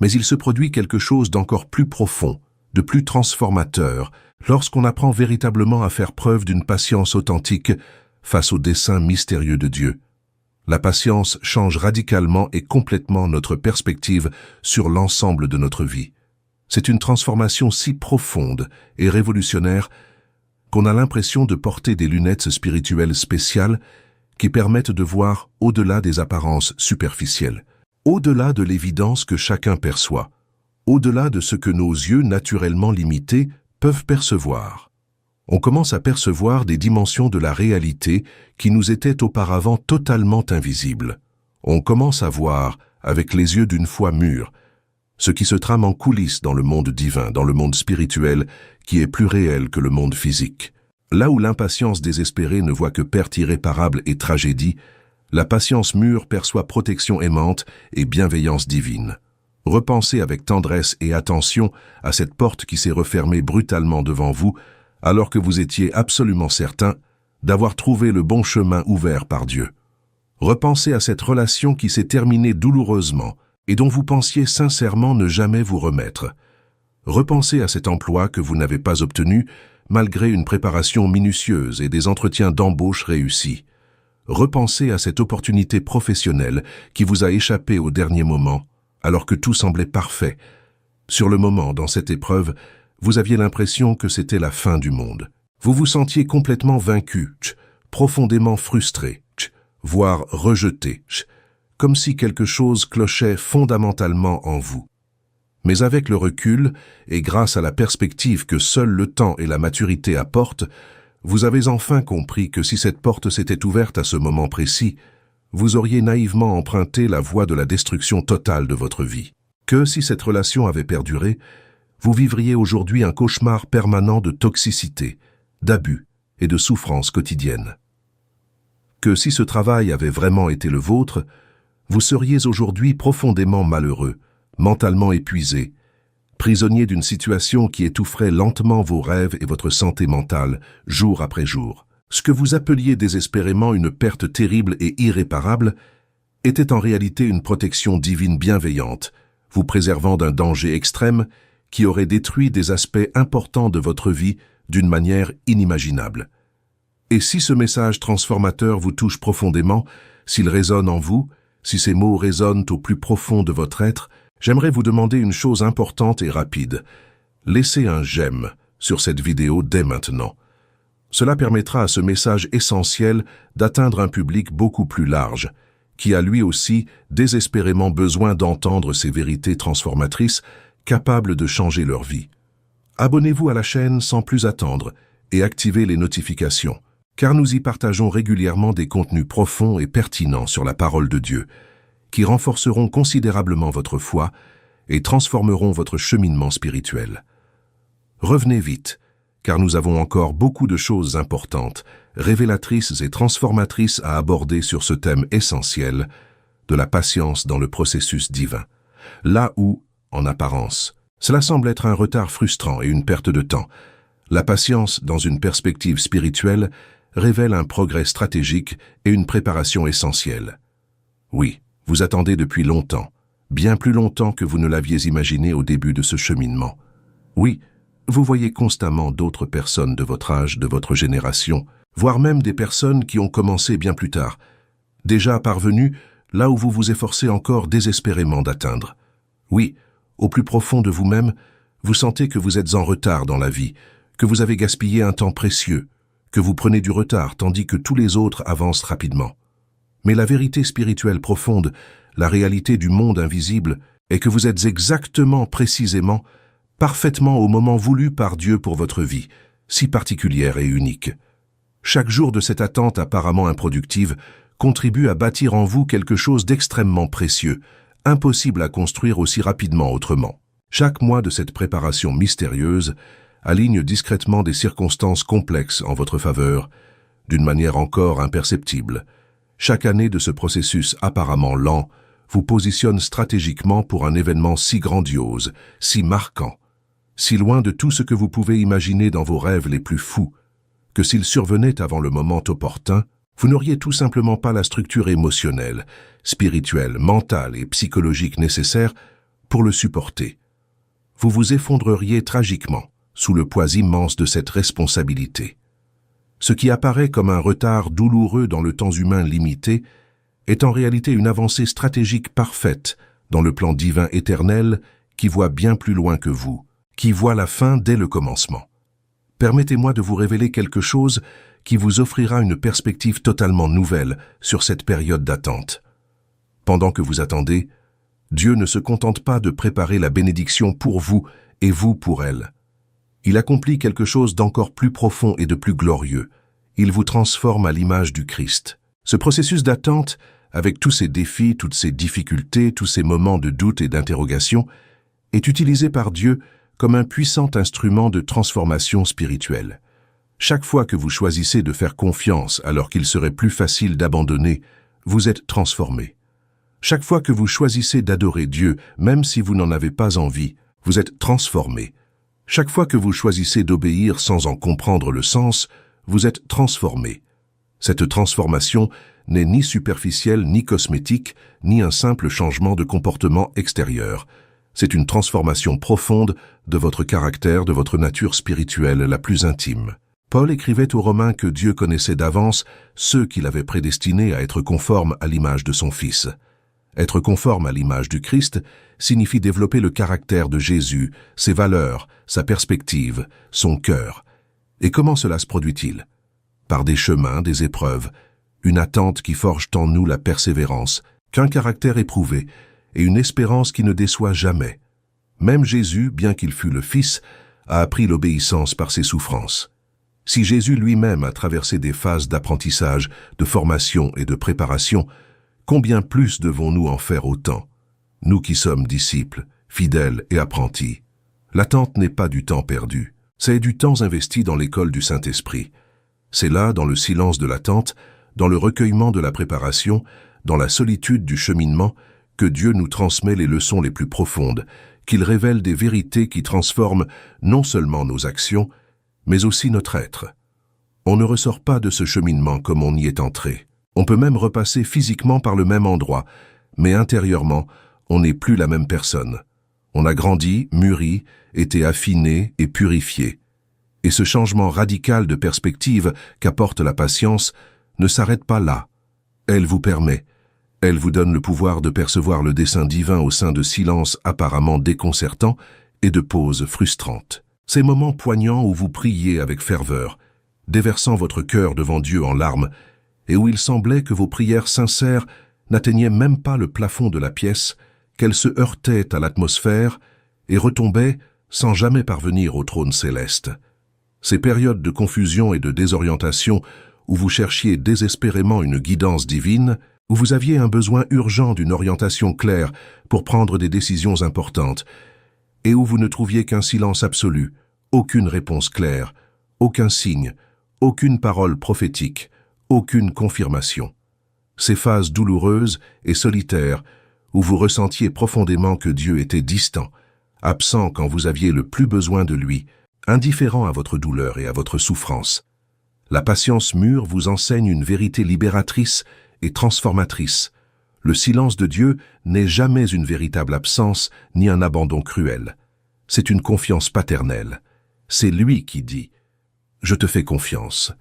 Speaker 1: Mais il se produit quelque chose d'encore plus profond, de plus transformateur, lorsqu'on apprend véritablement à faire preuve d'une patience authentique face au dessein mystérieux de Dieu. La patience change radicalement et complètement notre perspective sur l'ensemble de notre vie. C'est une transformation si profonde et révolutionnaire qu'on a l'impression de porter des lunettes spirituelles spéciales qui permettent de voir au-delà des apparences superficielles, au-delà de l'évidence que chacun perçoit, au-delà de ce que nos yeux naturellement limités peuvent percevoir. On commence à percevoir des dimensions de la réalité qui nous étaient auparavant totalement invisibles. On commence à voir, avec les yeux d'une foi mûre, ce qui se trame en coulisses dans le monde divin, dans le monde spirituel, qui est plus réel que le monde physique. Là où l'impatience désespérée ne voit que perte irréparable et tragédie, la patience mûre perçoit protection aimante et bienveillance divine. Repensez avec tendresse et attention à cette porte qui s'est refermée brutalement devant vous, alors que vous étiez absolument certain d'avoir trouvé le bon chemin ouvert par Dieu. Repensez à cette relation qui s'est terminée douloureusement et dont vous pensiez sincèrement ne jamais vous remettre. Repensez à cet emploi que vous n'avez pas obtenu malgré une préparation minutieuse et des entretiens d'embauche réussis. Repensez à cette opportunité professionnelle qui vous a échappé au dernier moment, alors que tout semblait parfait. Sur le moment, dans cette épreuve, vous aviez l'impression que c'était la fin du monde. Vous vous sentiez complètement vaincu, profondément frustré, voire rejeté, comme si quelque chose clochait fondamentalement en vous. Mais avec le recul, et grâce à la perspective que seul le temps et la maturité apportent, vous avez enfin compris que si cette porte s'était ouverte à ce moment précis, vous auriez naïvement emprunté la voie de la destruction totale de votre vie. Que si cette relation avait perduré, vous vivriez aujourd'hui un cauchemar permanent de toxicité, d'abus et de souffrance quotidienne. Que si ce travail avait vraiment été le vôtre, vous seriez aujourd'hui profondément malheureux, mentalement épuisé, prisonnier d'une situation qui étoufferait lentement vos rêves et votre santé mentale, jour après jour. Ce que vous appeliez désespérément une perte terrible et irréparable était en réalité une protection divine bienveillante, vous préservant d'un danger extrême qui aurait détruit des aspects importants de votre vie d'une manière inimaginable. Et si ce message transformateur vous touche profondément, s'il résonne en vous, si ces mots résonnent au plus profond de votre être, j'aimerais vous demander une chose importante et rapide. Laissez un j'aime sur cette vidéo dès maintenant. Cela permettra à ce message essentiel d'atteindre un public beaucoup plus large, qui a lui aussi désespérément besoin d'entendre ces vérités transformatrices capables de changer leur vie. Abonnez-vous à la chaîne sans plus attendre et activez les notifications, car nous y partageons régulièrement des contenus profonds et pertinents sur la parole de Dieu, qui renforceront considérablement votre foi et transformeront votre cheminement spirituel. Revenez vite, car nous avons encore beaucoup de choses importantes, révélatrices et transformatrices à aborder sur ce thème essentiel de la patience dans le processus divin. Là où, en apparence, cela semble être un retard frustrant et une perte de temps, la patience dans une perspective spirituelle révèle un progrès stratégique et une préparation essentielle. Oui, vous attendez depuis longtemps, bien plus longtemps que vous ne l'aviez imaginé au début de ce cheminement. Oui, vous voyez constamment d'autres personnes de votre âge, de votre génération, voire même des personnes qui ont commencé bien plus tard, déjà parvenues là où vous vous efforcez encore désespérément d'atteindre. Oui, au plus profond de vous-même, vous sentez que vous êtes en retard dans la vie, que vous avez gaspillé un temps précieux, que vous prenez du retard tandis que tous les autres avancent rapidement. Mais la vérité spirituelle profonde, la réalité du monde invisible, est que vous êtes exactement, précisément, parfaitement au moment voulu par Dieu pour votre vie, si particulière et unique. Chaque jour de cette attente apparemment improductive contribue à bâtir en vous quelque chose d'extrêmement précieux, impossible à construire aussi rapidement autrement. Chaque mois de cette préparation mystérieuse aligne discrètement des circonstances complexes en votre faveur, d'une manière encore imperceptible. Chaque année de ce processus apparemment lent vous positionne stratégiquement pour un événement si grandiose, si marquant, si loin de tout ce que vous pouvez imaginer dans vos rêves les plus fous, que s'il survenait avant le moment opportun, vous n'auriez tout simplement pas la structure émotionnelle, spirituelle, mentale et psychologique nécessaire pour le supporter. Vous vous effondreriez tragiquement sous le poids immense de cette responsabilité. Ce qui apparaît comme un retard douloureux dans le temps humain limité est en réalité une avancée stratégique parfaite dans le plan divin éternel qui voit bien plus loin que vous, qui voit la fin dès le commencement. Permettez-moi de vous révéler quelque chose qui vous offrira une perspective totalement nouvelle sur cette période d'attente. Pendant que vous attendez, Dieu ne se contente pas de préparer la bénédiction pour vous et vous pour elle. Il accomplit quelque chose d'encore plus profond et de plus glorieux. Il vous transforme à l'image du Christ. Ce processus d'attente, avec tous ses défis, toutes ses difficultés, tous ces moments de doute et d'interrogation, est utilisé par Dieu comme un puissant instrument de transformation spirituelle. Chaque fois que vous choisissez de faire confiance alors qu'il serait plus facile d'abandonner, vous êtes transformé. Chaque fois que vous choisissez d'adorer Dieu, même si vous n'en avez pas envie, vous êtes transformé. Chaque fois que vous choisissez d'obéir sans en comprendre le sens, vous êtes transformé. Cette transformation n'est ni superficielle, ni cosmétique, ni un simple changement de comportement extérieur. C'est une transformation profonde de votre caractère, de votre nature spirituelle la plus intime. Paul écrivait aux Romains que Dieu connaissait d'avance ceux qu'il avait prédestinés à être conformes à l'image de son Fils. Être conforme à l'image du Christ signifie développer le caractère de Jésus, ses valeurs, sa perspective, son cœur. Et comment cela se produit-il? Par des chemins, des épreuves, une attente qui forge en nous la persévérance, qu'un caractère éprouvé et une espérance qui ne déçoit jamais. Même Jésus, bien qu'il fût le Fils, a appris l'obéissance par ses souffrances. Si Jésus lui-même a traversé des phases d'apprentissage, de formation et de préparation, combien plus devons-nous en faire autant, nous qui sommes disciples, fidèles et apprentis? L'attente n'est pas du temps perdu, c'est du temps investi dans l'école du Saint-Esprit. C'est là, dans le silence de l'attente, dans le recueillement de la préparation, dans la solitude du cheminement, que Dieu nous transmet les leçons les plus profondes, qu'il révèle des vérités qui transforment non seulement nos actions, mais aussi notre être. On ne ressort pas de ce cheminement comme on y est entré. On peut même repasser physiquement par le même endroit, mais intérieurement, on n'est plus la même personne. On a grandi, mûri, été affiné et purifié. Et ce changement radical de perspective qu'apporte la patience ne s'arrête pas là. Elle vous permet, elle vous donne le pouvoir de percevoir le dessein divin au sein de silences apparemment déconcertants et de pauses frustrantes. Ces moments poignants où vous priez avec ferveur, déversant votre cœur devant Dieu en larmes, et où il semblait que vos prières sincères n'atteignaient même pas le plafond de la pièce, qu'elles se heurtaient à l'atmosphère et retombaient sans jamais parvenir au trône céleste. Ces périodes de confusion et de désorientation où vous cherchiez désespérément une guidance divine, où vous aviez un besoin urgent d'une orientation claire pour prendre des décisions importantes, et où vous ne trouviez qu'un silence absolu, aucune réponse claire, aucun signe, aucune parole prophétique, aucune confirmation. Ces phases douloureuses et solitaires où vous ressentiez profondément que Dieu était distant, absent quand vous aviez le plus besoin de lui, indifférent à votre douleur et à votre souffrance. La patience mûre vous enseigne une vérité libératrice et transformatrice. Le silence de Dieu n'est jamais une véritable absence ni un abandon cruel. C'est une confiance paternelle. C'est lui qui dit « Je te fais confiance.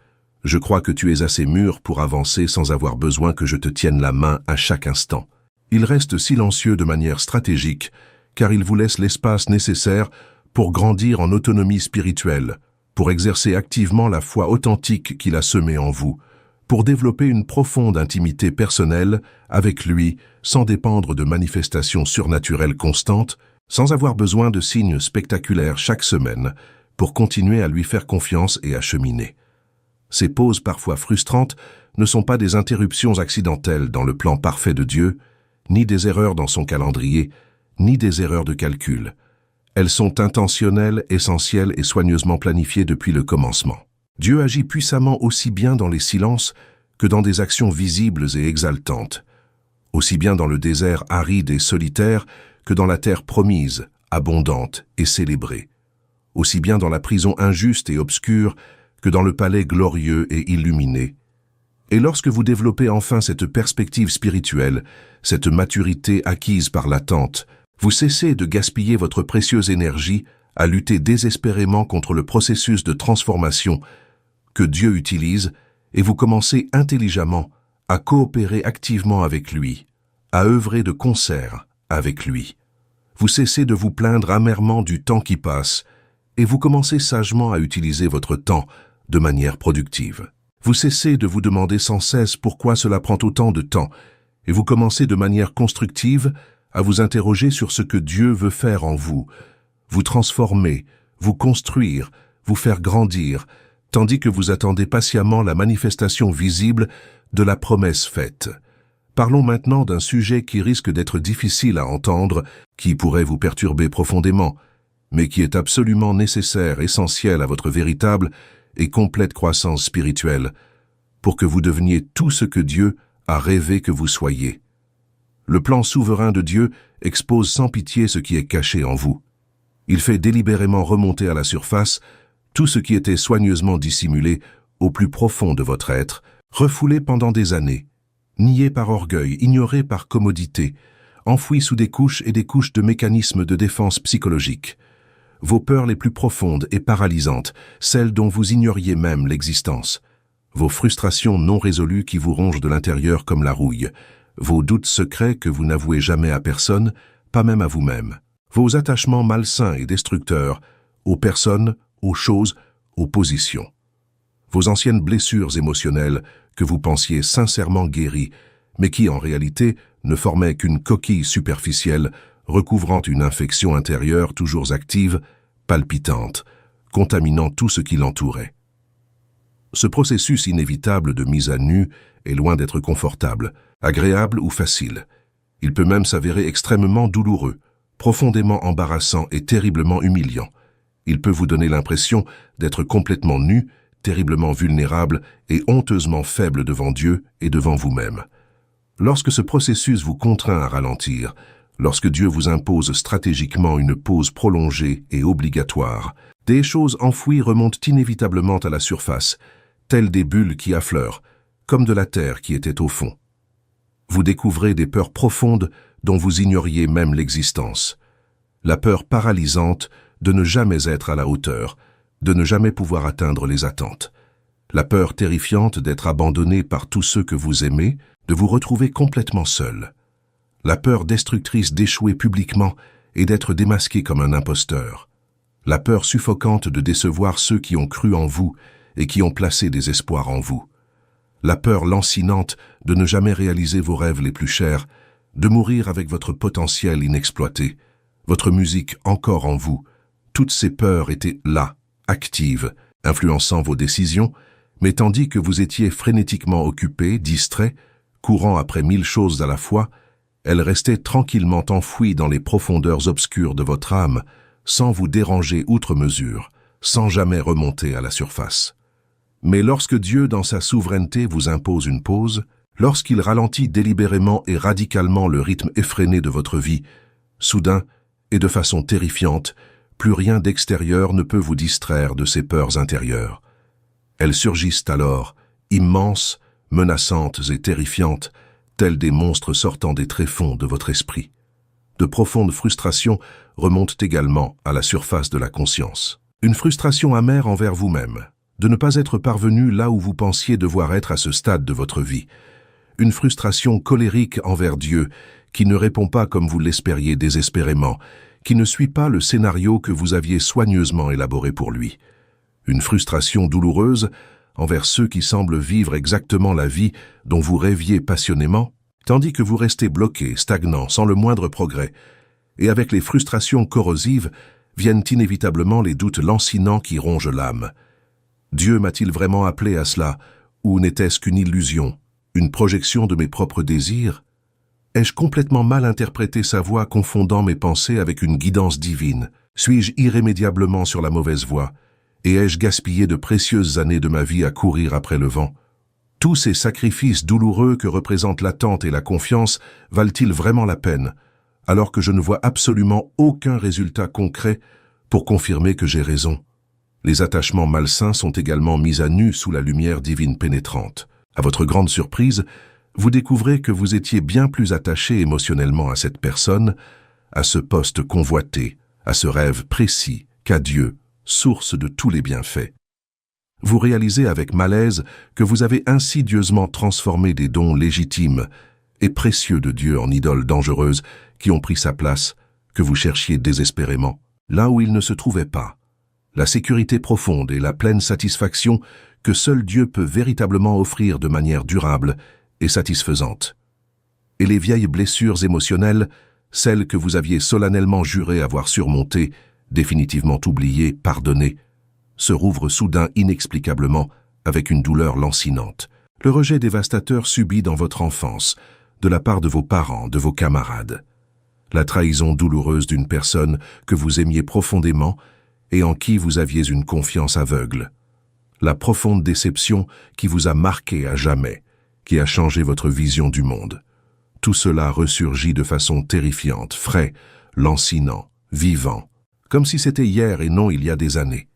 Speaker 1: Je crois que tu es assez mûr pour avancer sans avoir besoin que je te tienne la main à chaque instant. Il reste silencieux de manière stratégique, car il vous laisse l'espace nécessaire pour grandir en autonomie spirituelle, pour exercer activement la foi authentique qu'il a semée en vous, pour développer une profonde intimité personnelle avec lui sans dépendre de manifestations surnaturelles constantes, sans avoir besoin de signes spectaculaires chaque semaine pour continuer à lui faire confiance et à cheminer. Ces pauses parfois frustrantes ne sont pas des interruptions accidentelles dans le plan parfait de Dieu, ni des erreurs dans son calendrier, ni des erreurs de calcul. Elles sont intentionnelles, essentielles et soigneusement planifiées depuis le commencement. Dieu agit puissamment aussi bien dans les silences que dans des actions visibles et exaltantes, aussi bien dans le désert aride et solitaire que dans la terre promise, abondante et célébrée, aussi bien dans la prison injuste et obscure que dans le palais glorieux et illuminé. Et lorsque vous développez enfin cette perspective spirituelle, cette maturité acquise par l'attente, vous cessez de gaspiller votre précieuse énergie à lutter désespérément contre le processus de transformation que Dieu utilise et vous commencez intelligemment à coopérer activement avec lui, à œuvrer de concert avec lui. Vous cessez de vous plaindre amèrement du temps qui passe et vous commencez sagement à utiliser votre temps de manière productive. Vous cessez de vous demander sans cesse pourquoi cela prend autant de temps et vous commencez de manière constructive à vous interroger sur ce que Dieu veut faire en vous, vous transformer, vous construire, vous faire grandir, tandis que vous attendez patiemment la manifestation visible de la promesse faite. Parlons maintenant d'un sujet qui risque d'être difficile à entendre, qui pourrait vous perturber profondément, mais qui est absolument nécessaire, essentiel à votre véritable et complète croissance spirituelle, pour que vous deveniez tout ce que Dieu a rêvé que vous soyez. Le plan souverain de Dieu expose sans pitié ce qui est caché en vous. Il fait délibérément remonter à la surface tout ce qui était soigneusement dissimulé au plus profond de votre être, refoulé pendant des années, nié par orgueil, ignoré par commodité, enfoui sous des couches et des couches de mécanismes de défense psychologique. Vos peurs les plus profondes et paralysantes, celles dont vous ignoriez même l'existence. Vos frustrations non résolues qui vous rongent de l'intérieur comme la rouille. Vos doutes secrets que vous n'avouez jamais à personne, pas même à vous-même. Vos attachements malsains et destructeurs aux personnes, aux choses, aux positions. Vos anciennes blessures émotionnelles que vous pensiez sincèrement guéries, mais qui en réalité ne formaient qu'une coquille superficielle recouvrant une infection intérieure toujours active, palpitante, contaminant tout ce qui l'entourait. Ce processus inévitable de mise à nu est loin d'être confortable, agréable ou facile. Il peut même s'avérer extrêmement douloureux, profondément embarrassant et terriblement humiliant. Il peut vous donner l'impression d'être complètement nu, terriblement vulnérable et honteusement faible devant Dieu et devant vous-même. Lorsque ce processus vous contraint à ralentir, lorsque Dieu vous impose stratégiquement une pause prolongée et obligatoire, des choses enfouies remontent inévitablement à la surface, telles des bulles qui affleurent, comme de la terre qui était au fond. Vous découvrez des peurs profondes dont vous ignoriez même l'existence. La peur paralysante de ne jamais être à la hauteur, de ne jamais pouvoir atteindre les attentes. La peur terrifiante d'être abandonné par tous ceux que vous aimez, de vous retrouver complètement seul. La peur destructrice d'échouer publiquement et d'être démasqué comme un imposteur. La peur suffocante de décevoir ceux qui ont cru en vous et qui ont placé des espoirs en vous. La peur lancinante de ne jamais réaliser vos rêves les plus chers, de mourir avec votre potentiel inexploité, votre musique encore en vous. Toutes ces peurs étaient là, actives, influençant vos décisions, mais tandis que vous étiez frénétiquement occupé, distrait, courant après 1000 choses à la fois, elles restaient tranquillement enfouies dans les profondeurs obscures de votre âme, sans vous déranger outre mesure, sans jamais remonter à la surface. Mais lorsque Dieu, dans sa souveraineté, vous impose une pause, lorsqu'il ralentit délibérément et radicalement le rythme effréné de votre vie, soudain et de façon terrifiante, plus rien d'extérieur ne peut vous distraire de ces peurs intérieures. Elles surgissent alors, immenses, menaçantes et terrifiantes, tels des monstres sortant des tréfonds de votre esprit. De profondes frustrations remontent également à la surface de la conscience. Une frustration amère envers vous-même, de ne pas être parvenu là où vous pensiez devoir être à ce stade de votre vie. Une frustration colérique envers Dieu qui ne répond pas comme vous l'espériez désespérément, qui ne suit pas le scénario que vous aviez soigneusement élaboré pour lui. Une frustration douloureuse envers ceux qui semblent vivre exactement la vie dont vous rêviez passionnément, tandis que vous restez bloqué, stagnant, sans le moindre progrès. Et avec les frustrations corrosives viennent inévitablement les doutes lancinants qui rongent l'âme. Dieu m'a-t-il vraiment appelé à cela, ou n'était-ce qu'une illusion, une projection de mes propres désirs? Ai-je complètement mal interprété sa voix, confondant mes pensées avec une guidance divine? Suis-je irrémédiablement sur la mauvaise voie? Et ai-je gaspillé de précieuses années de ma vie à courir après le vent? Tous ces sacrifices douloureux que représentent l'attente et la confiance valent-ils vraiment la peine, alors que je ne vois absolument aucun résultat concret pour confirmer que j'ai raison? Les attachements malsains sont également mis à nu sous la lumière divine pénétrante. À votre grande surprise, vous découvrez que vous étiez bien plus attaché émotionnellement à cette personne, à ce poste convoité, à ce rêve précis qu'à Dieu, source de tous les bienfaits. Vous réalisez avec malaise que vous avez insidieusement transformé des dons légitimes et précieux de Dieu en idoles dangereuses qui ont pris sa place, que vous cherchiez désespérément, là où il ne se trouvait pas. La sécurité profonde et la pleine satisfaction que seul Dieu peut véritablement offrir de manière durable et satisfaisante. Et les vieilles blessures émotionnelles, celles que vous aviez solennellement juré avoir surmontées, définitivement oubliées, pardonnées, se rouvrent soudain inexplicablement avec une douleur lancinante. Le rejet dévastateur subi dans votre enfance, de la part de vos parents, de vos camarades. La trahison douloureuse d'une personne que vous aimiez profondément et en qui vous aviez une confiance aveugle. La profonde déception qui vous a marqué à jamais, qui a changé votre vision du monde. Tout cela ressurgit de façon terrifiante, frais, lancinant, vivant, comme si c'était hier et non il y a des années.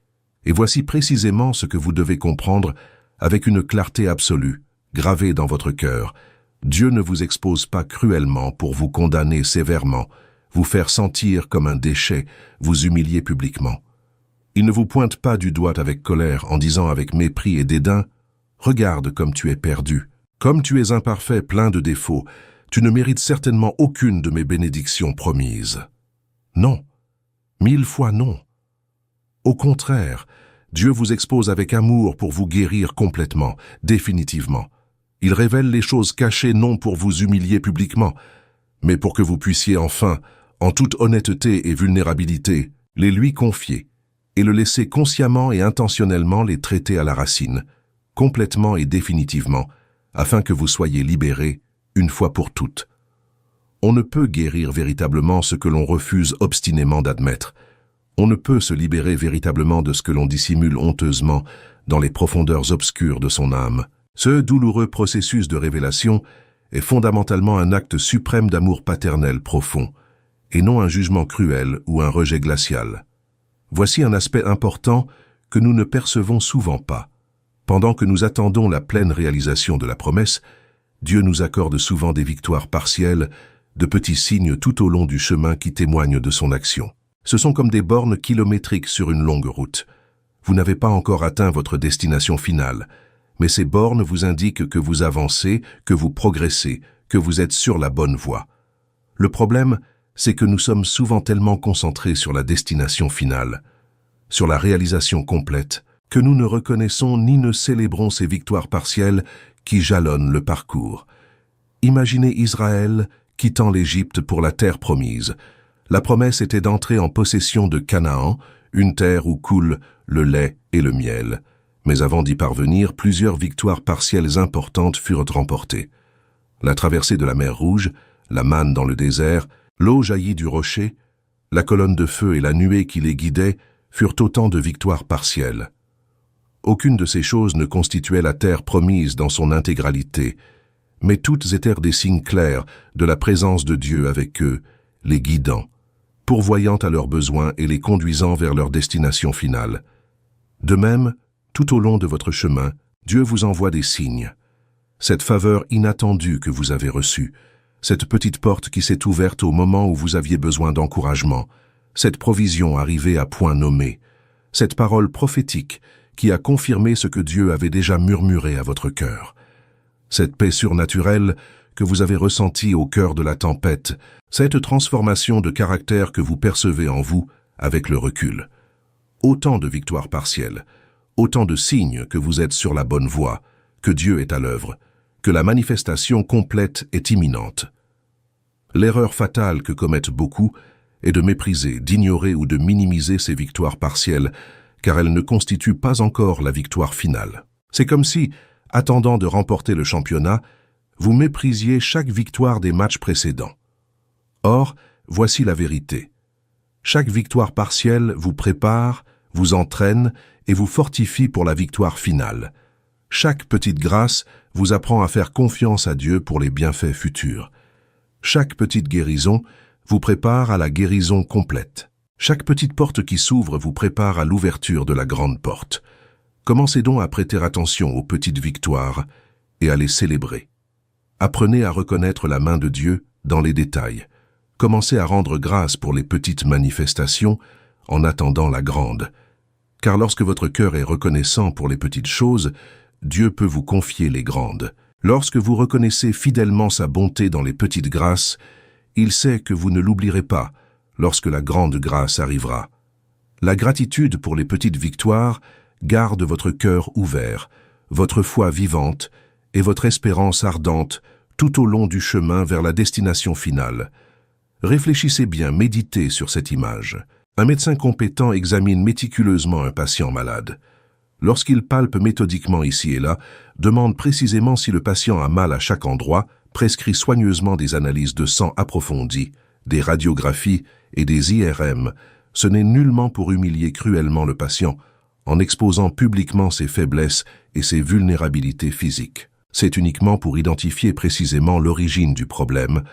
Speaker 1: Et voici précisément ce que vous devez comprendre avec une clarté absolue, gravée dans votre cœur. Dieu ne vous expose pas cruellement pour vous condamner sévèrement, vous faire sentir comme un déchet, vous humilier publiquement. Il ne vous pointe pas du doigt avec colère en disant avec mépris et dédain « Regarde comme tu es perdu, comme tu es imparfait, plein de défauts, tu ne mérites certainement aucune de mes bénédictions promises. » Non, 1000 fois non. Au contraire, Dieu vous expose avec amour pour vous guérir complètement, définitivement. Il révèle les choses cachées non pour vous humilier publiquement, mais pour que vous puissiez enfin, en toute honnêteté et vulnérabilité, les lui confier et le laisser consciemment et intentionnellement les traiter à la racine, complètement et définitivement, afin que vous soyez libérés une fois pour toutes. On ne peut guérir véritablement ce que l'on refuse obstinément d'admettre. On ne peut se libérer véritablement de ce que l'on dissimule honteusement dans les profondeurs obscures de son âme. Ce douloureux processus de révélation est fondamentalement un acte suprême d'amour paternel profond, et non un jugement cruel ou un rejet glacial. Voici un aspect important que nous ne percevons souvent pas. Pendant que nous attendons la pleine réalisation de la promesse, Dieu nous accorde souvent des victoires partielles, de petits signes tout au long du chemin qui témoignent de son action. Ce sont comme des bornes kilométriques sur une longue route. Vous n'avez pas encore atteint votre destination finale, mais ces bornes vous indiquent que vous avancez, que vous progressez, que vous êtes sur la bonne voie. Le problème, c'est que nous sommes souvent tellement concentrés sur la destination finale, sur la réalisation complète, que nous ne reconnaissons ni ne célébrons ces victoires partielles qui jalonnent le parcours. Imaginez Israël quittant l'Égypte pour la terre promise. La promesse était d'entrer en possession de Canaan, une terre où coule le lait et le miel. Mais avant d'y parvenir, plusieurs victoires partielles importantes furent remportées. La traversée de la mer Rouge, la manne dans le désert, l'eau jaillie du rocher, la colonne de feu et la nuée qui les guidait furent autant de victoires partielles. Aucune de ces choses ne constituait la terre promise dans son intégralité, mais toutes étaient des signes clairs de la présence de Dieu avec eux, les guidant, pourvoyant à leurs besoins et les conduisant vers leur destination finale. De même, tout au long de votre chemin, Dieu vous envoie des signes. Cette faveur inattendue que vous avez reçue, cette petite porte qui s'est ouverte au moment où vous aviez besoin d'encouragement, cette provision arrivée à point nommé, cette parole prophétique qui a confirmé ce que Dieu avait déjà murmuré à votre cœur. Cette paix surnaturelle que vous avez ressentie au cœur de la tempête, cette transformation de caractère que vous percevez en vous avec le recul. Autant de victoires partielles, autant de signes que vous êtes sur la bonne voie, que Dieu est à l'œuvre, que la manifestation complète est imminente. L'erreur fatale que commettent beaucoup est de mépriser, d'ignorer ou de minimiser ces victoires partielles, car elles ne constituent pas encore la victoire finale. C'est comme si, attendant de remporter le championnat, vous méprisiez chaque victoire des matchs précédents. Or, voici la vérité. Chaque victoire partielle vous prépare, vous entraîne et vous fortifie pour la victoire finale. Chaque petite grâce vous apprend à faire confiance à Dieu pour les bienfaits futurs. Chaque petite guérison vous prépare à la guérison complète. Chaque petite porte qui s'ouvre vous prépare à l'ouverture de la grande porte. Commencez donc à prêter attention aux petites victoires et à les célébrer. Apprenez à reconnaître la main de Dieu dans les détails. Commencez à rendre grâce pour les petites manifestations en attendant la grande. Car lorsque votre cœur est reconnaissant pour les petites choses, Dieu peut vous confier les grandes. Lorsque vous reconnaissez fidèlement sa bonté dans les petites grâces, il sait que vous ne l'oublierez pas lorsque la grande grâce arrivera. La gratitude pour les petites victoires garde votre cœur ouvert, votre foi vivante et votre espérance ardente tout au long du chemin vers la destination finale. Réfléchissez bien, méditez sur cette image. Un médecin compétent examine méticuleusement un patient malade. Lorsqu'il palpe méthodiquement ici et là, demande précisément si le patient a mal à chaque endroit, prescrit soigneusement des analyses de sang approfondies, des radiographies et des IRM, ce n'est nullement pour humilier cruellement le patient, en exposant publiquement ses faiblesses et ses vulnérabilités physiques. C'est uniquement pour identifier précisément l'origine du problème,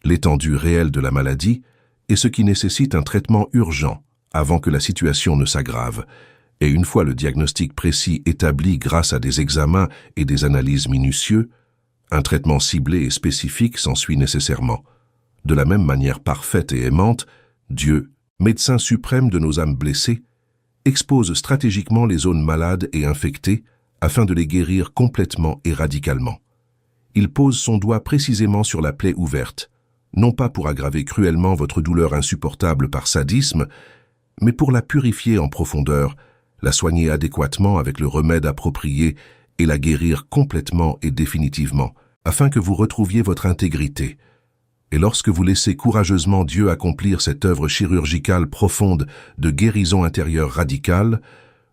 Speaker 1: l'étendue réelle de la maladie et ce qui nécessite un traitement urgent avant que la situation ne s'aggrave. Et une fois le diagnostic précis établi grâce à des examens et des analyses minutieux, un traitement ciblé et spécifique s'ensuit nécessairement. De la même manière parfaite et aimante, Dieu, médecin suprême de nos âmes blessées, expose stratégiquement les zones malades et infectées afin de les guérir complètement et radicalement. Il pose son doigt précisément sur la plaie ouverte, non pas pour aggraver cruellement votre douleur insupportable par sadisme, mais pour la purifier en profondeur, la soigner adéquatement avec le remède approprié et la guérir complètement et définitivement, afin que vous retrouviez votre intégrité. Et lorsque vous laissez courageusement Dieu accomplir cette œuvre chirurgicale profonde de guérison intérieure radicale,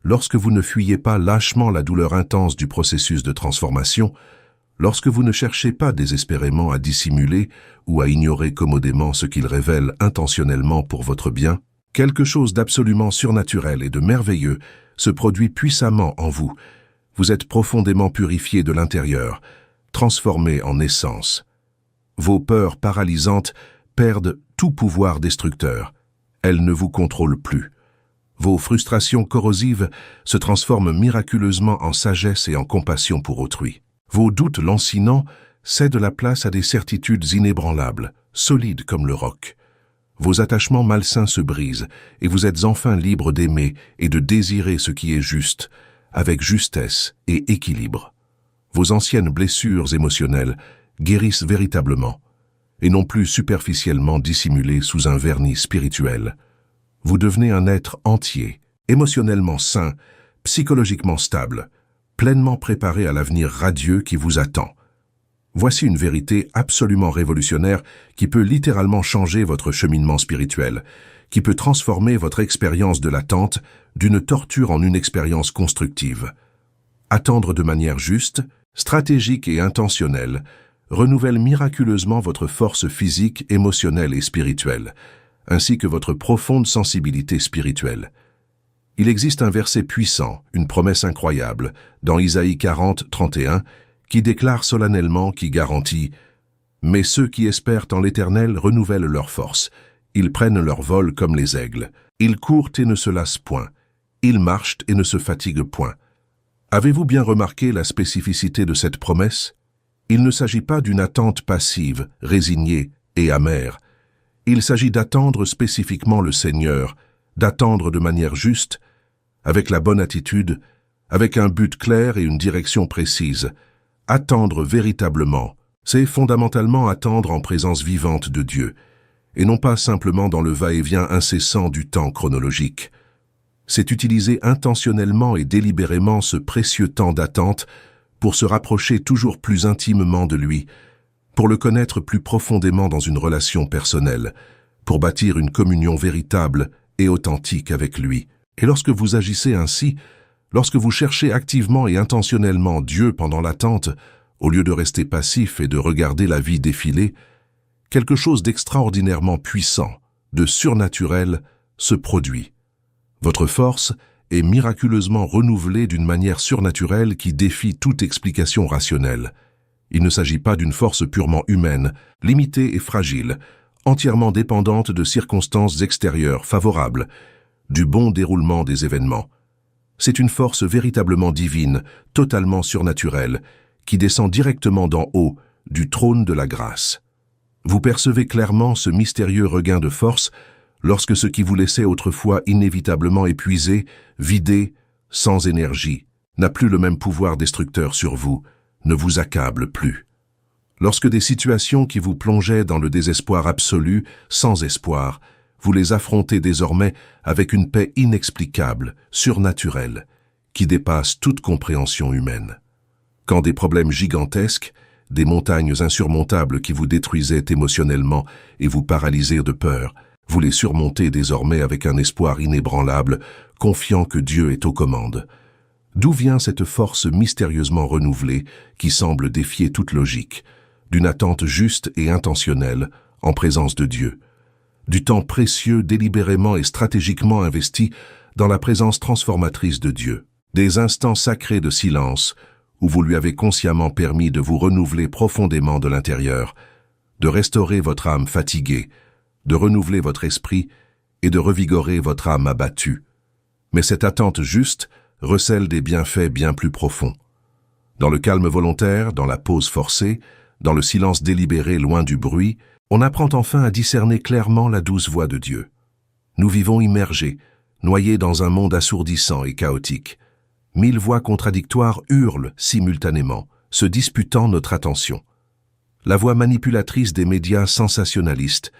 Speaker 1: lorsque vous ne fuyez pas lâchement la douleur intense du processus de transformation, lorsque vous ne cherchez pas désespérément à dissimuler ou à ignorer commodément ce qu'il révèle intentionnellement pour votre bien, quelque chose d'absolument surnaturel et de merveilleux se produit puissamment en vous. Vous êtes profondément purifié de l'intérieur, transformé en essence. Vos peurs paralysantes perdent tout pouvoir destructeur. Elles ne vous contrôlent plus. Vos frustrations corrosives se transforment miraculeusement en sagesse et en compassion pour autrui. Vos doutes lancinants cèdent la place à des certitudes inébranlables, solides comme le roc. Vos attachements malsains se brisent et vous êtes enfin libre d'aimer et de désirer ce qui est juste, avec justesse et équilibre. Vos anciennes blessures émotionnelles guérissent véritablement, et non plus superficiellement dissimulées sous un vernis spirituel. Vous devenez un être entier, émotionnellement sain, psychologiquement stable, pleinement préparé à l'avenir radieux qui vous attend. Voici une vérité absolument révolutionnaire qui peut littéralement changer votre cheminement spirituel, qui peut transformer votre expérience de l'attente d'une torture en une expérience constructive. Attendre de manière juste, stratégique et intentionnelle renouvelle miraculeusement votre force physique, émotionnelle et spirituelle, ainsi que votre profonde sensibilité spirituelle. Il existe un verset puissant, une promesse incroyable, dans Isaïe 40, 31, qui déclare solennellement, qui garantit « Mais ceux qui espèrent en l'Éternel renouvellent leur force. Ils prennent leur vol comme les aigles. Ils courent et ne se lassent point. Ils marchent et ne se fatiguent point. » Avez-vous bien remarqué la spécificité de cette promesse? Il ne s'agit pas d'une attente passive, résignée et amère. Il s'agit d'attendre spécifiquement le Seigneur, d'attendre de manière juste, avec la bonne attitude, avec un but clair et une direction précise. Attendre véritablement, c'est fondamentalement attendre en présence vivante de Dieu, et non pas simplement dans le va-et-vient incessant du temps chronologique. C'est utiliser intentionnellement et délibérément ce précieux temps d'attente pour se rapprocher toujours plus intimement de lui, pour le connaître plus profondément dans une relation personnelle, pour bâtir une communion véritable et authentique avec lui. Et lorsque vous agissez ainsi, lorsque vous cherchez activement et intentionnellement Dieu pendant l'attente, au lieu de rester passif et de regarder la vie défiler, quelque chose d'extraordinairement puissant, de surnaturel, se produit. Votre force est miraculeusement renouvelée d'une manière surnaturelle qui défie toute explication rationnelle. Il ne s'agit pas d'une force purement humaine, limitée et fragile, entièrement dépendante de circonstances extérieures favorables, du bon déroulement des événements. C'est une force véritablement divine, totalement surnaturelle, qui descend directement d'en haut, du trône de la grâce. Vous percevez clairement ce mystérieux regain de force lorsque ce qui vous laissait autrefois inévitablement épuisé, vidé, sans énergie, n'a plus le même pouvoir destructeur sur vous, ne vous accable plus. Lorsque des situations qui vous plongeaient dans le désespoir absolu, sans espoir, vous les affrontez désormais avec une paix inexplicable, surnaturelle, qui dépasse toute compréhension humaine. Quand des problèmes gigantesques, des montagnes insurmontables qui vous détruisaient émotionnellement et vous paralysaient de peur, vous les surmontez désormais avec un espoir inébranlable, confiant que Dieu est aux commandes. D'où vient cette force mystérieusement renouvelée qui semble défier toute logique, d'une attente juste et intentionnelle en présence de Dieu, du temps précieux délibérément et stratégiquement investi dans la présence transformatrice de Dieu, des instants sacrés de silence où vous lui avez consciemment permis de vous renouveler profondément de l'intérieur, de restaurer votre âme fatiguée, de renouveler votre esprit et de revigorer votre âme abattue. Mais cette attente juste recèle des bienfaits bien plus profonds. Dans le calme volontaire, dans la pause forcée, dans le silence délibéré loin du bruit, on apprend enfin à discerner clairement la douce voix de Dieu. Nous vivons immergés, noyés dans un monde assourdissant et chaotique. 1000 voix contradictoires hurlent simultanément, se disputant notre attention. La voix manipulatrice des médias sensationnalistes,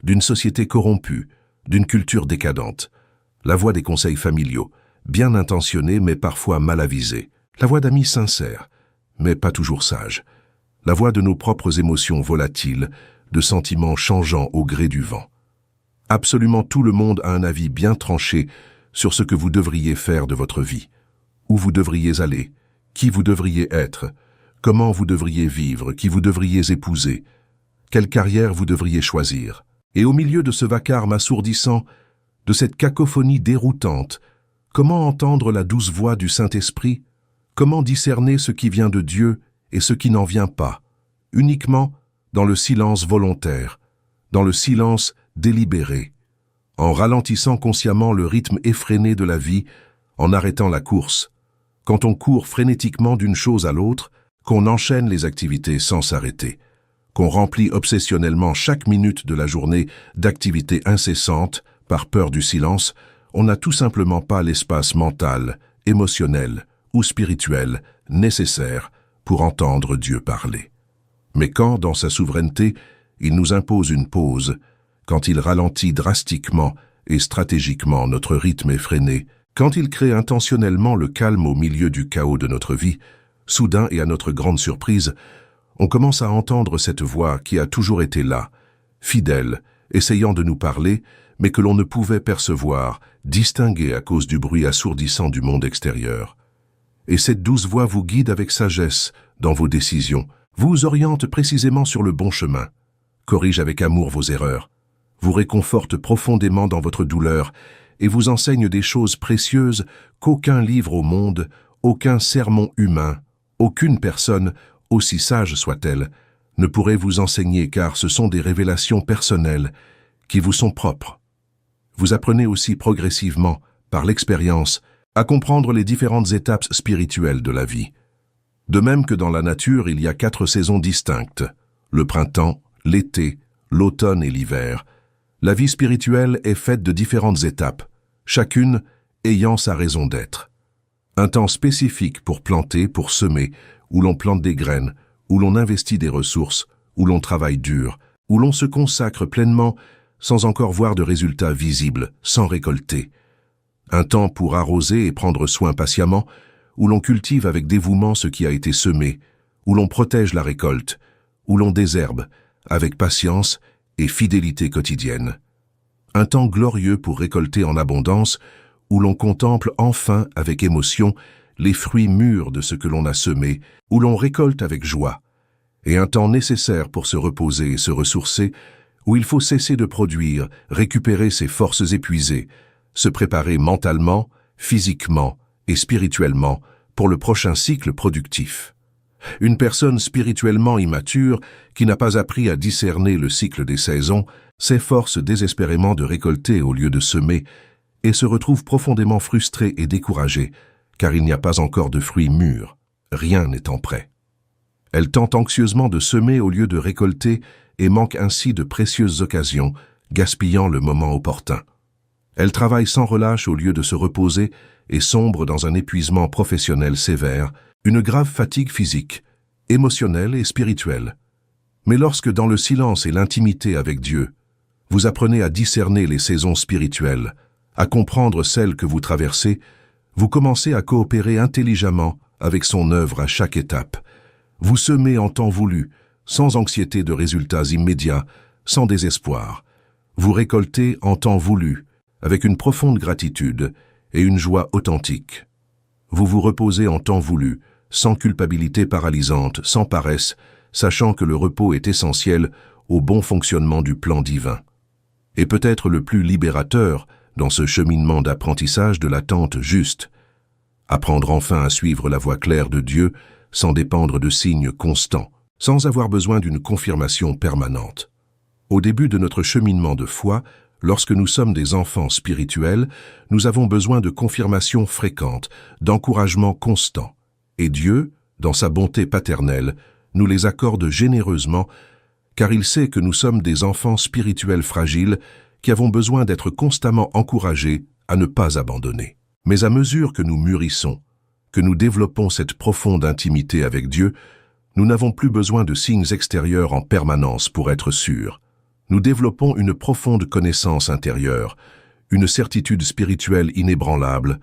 Speaker 1: d'une société corrompue, d'une culture décadente. La voix des conseils familiaux, bien intentionnés mais parfois mal avisés. La voix d'amis sincères, mais pas toujours sages. La voix de nos propres émotions volatiles, de sentiments changeants au gré du vent. Absolument tout le monde a un avis bien tranché sur ce que vous devriez faire de votre vie, où vous devriez aller, qui vous devriez être, comment vous devriez vivre, qui vous devriez épouser, quelle carrière vous devriez choisir. Et au milieu de ce vacarme assourdissant, de cette cacophonie déroutante, comment entendre la douce voix du Saint-Esprit? Comment discerner ce qui vient de Dieu et ce qui n'en vient pas? Uniquement dans le silence volontaire, dans le silence délibéré, en ralentissant consciemment le rythme effréné de la vie, en arrêtant la course, quand on court frénétiquement d'une chose à l'autre, qu'on enchaîne les activités sans s'arrêter, qu'on remplit obsessionnellement chaque minute de la journée d'activités incessantes par peur du silence, on n'a tout simplement pas l'espace mental, émotionnel ou spirituel nécessaire pour entendre Dieu parler. Mais quand, dans sa souveraineté, il nous impose une pause, quand il ralentit drastiquement et stratégiquement notre rythme effréné, quand il crée intentionnellement le calme au milieu du chaos de notre vie, soudain et à notre grande surprise, on commence à entendre cette voix qui a toujours été là, fidèle, essayant de nous parler, mais que l'on ne pouvait percevoir, distinguer à cause du bruit assourdissant du monde extérieur. Et cette douce voix vous guide avec sagesse dans vos décisions, vous oriente précisément sur le bon chemin, corrige avec amour vos erreurs, vous réconforte profondément dans votre douleur et vous enseigne des choses précieuses qu'aucun livre au monde, aucun sermon humain, aucune personne, aussi sage soit-elle, ne pourrait vous enseigner car ce sont des révélations personnelles qui vous sont propres. Vous apprenez aussi progressivement, par l'expérience, à comprendre les différentes étapes spirituelles de la vie. De même que dans la nature, il y a 4 saisons distinctes, le printemps, l'été, l'automne et l'hiver. La vie spirituelle est faite de différentes étapes, chacune ayant sa raison d'être. Un temps spécifique pour planter, pour semer, où l'on plante des graines, où l'on investit des ressources, où l'on travaille dur, où l'on se consacre pleinement sans encore voir de résultats visibles, sans récolter. Un temps pour arroser et prendre soin patiemment, où l'on cultive avec dévouement ce qui a été semé, où l'on protège la récolte, où l'on désherbe, avec patience et fidélité quotidienne. Un temps glorieux pour récolter en abondance, où l'on contemple enfin avec émotion les fruits mûrs de ce que l'on a semé, où l'on récolte avec joie. Et un temps nécessaire pour se reposer et se ressourcer, où il faut cesser de produire, récupérer ses forces épuisées, se préparer mentalement, physiquement et spirituellement pour le prochain cycle productif. Une personne spirituellement immature, qui n'a pas appris à discerner le cycle des saisons, s'efforce désespérément de récolter au lieu de semer et se retrouve profondément frustrée et découragée, car il n'y a pas encore de fruits mûrs, rien n'étant prêt. Elle tente anxieusement de semer au lieu de récolter et manque ainsi de précieuses occasions, gaspillant le moment opportun. Elle travaille sans relâche au lieu de se reposer et sombre dans un épuisement professionnel sévère, une grave fatigue physique, émotionnelle et spirituelle. Mais lorsque dans le silence et l'intimité avec Dieu, vous apprenez à discerner les saisons spirituelles, à comprendre celles que vous traversez, vous commencez à coopérer intelligemment avec son œuvre à chaque étape. Vous semez en temps voulu, sans anxiété de résultats immédiats, sans désespoir. Vous récoltez en temps voulu, avec une profonde gratitude et une joie authentique. Vous vous reposez en temps voulu, sans culpabilité paralysante, sans paresse, sachant que le repos est essentiel au bon fonctionnement du plan divin. Et peut-être le plus libérateur dans ce cheminement d'apprentissage de l'attente juste, apprendre enfin à suivre la voie claire de Dieu sans dépendre de signes constants, sans avoir besoin d'une confirmation permanente. Au début de notre cheminement de foi, lorsque nous sommes des enfants spirituels, nous avons besoin de confirmations fréquentes, d'encouragements constants. Et Dieu, dans sa bonté paternelle, nous les accorde généreusement, car il sait que nous sommes des enfants spirituels fragiles qui avons besoin d'être constamment encouragés à ne pas abandonner. Mais à mesure que nous mûrissons, que nous développons cette profonde intimité avec Dieu, nous n'avons plus besoin de signes extérieurs en permanence pour être sûrs. Nous développons une profonde connaissance intérieure, une certitude spirituelle inébranlable,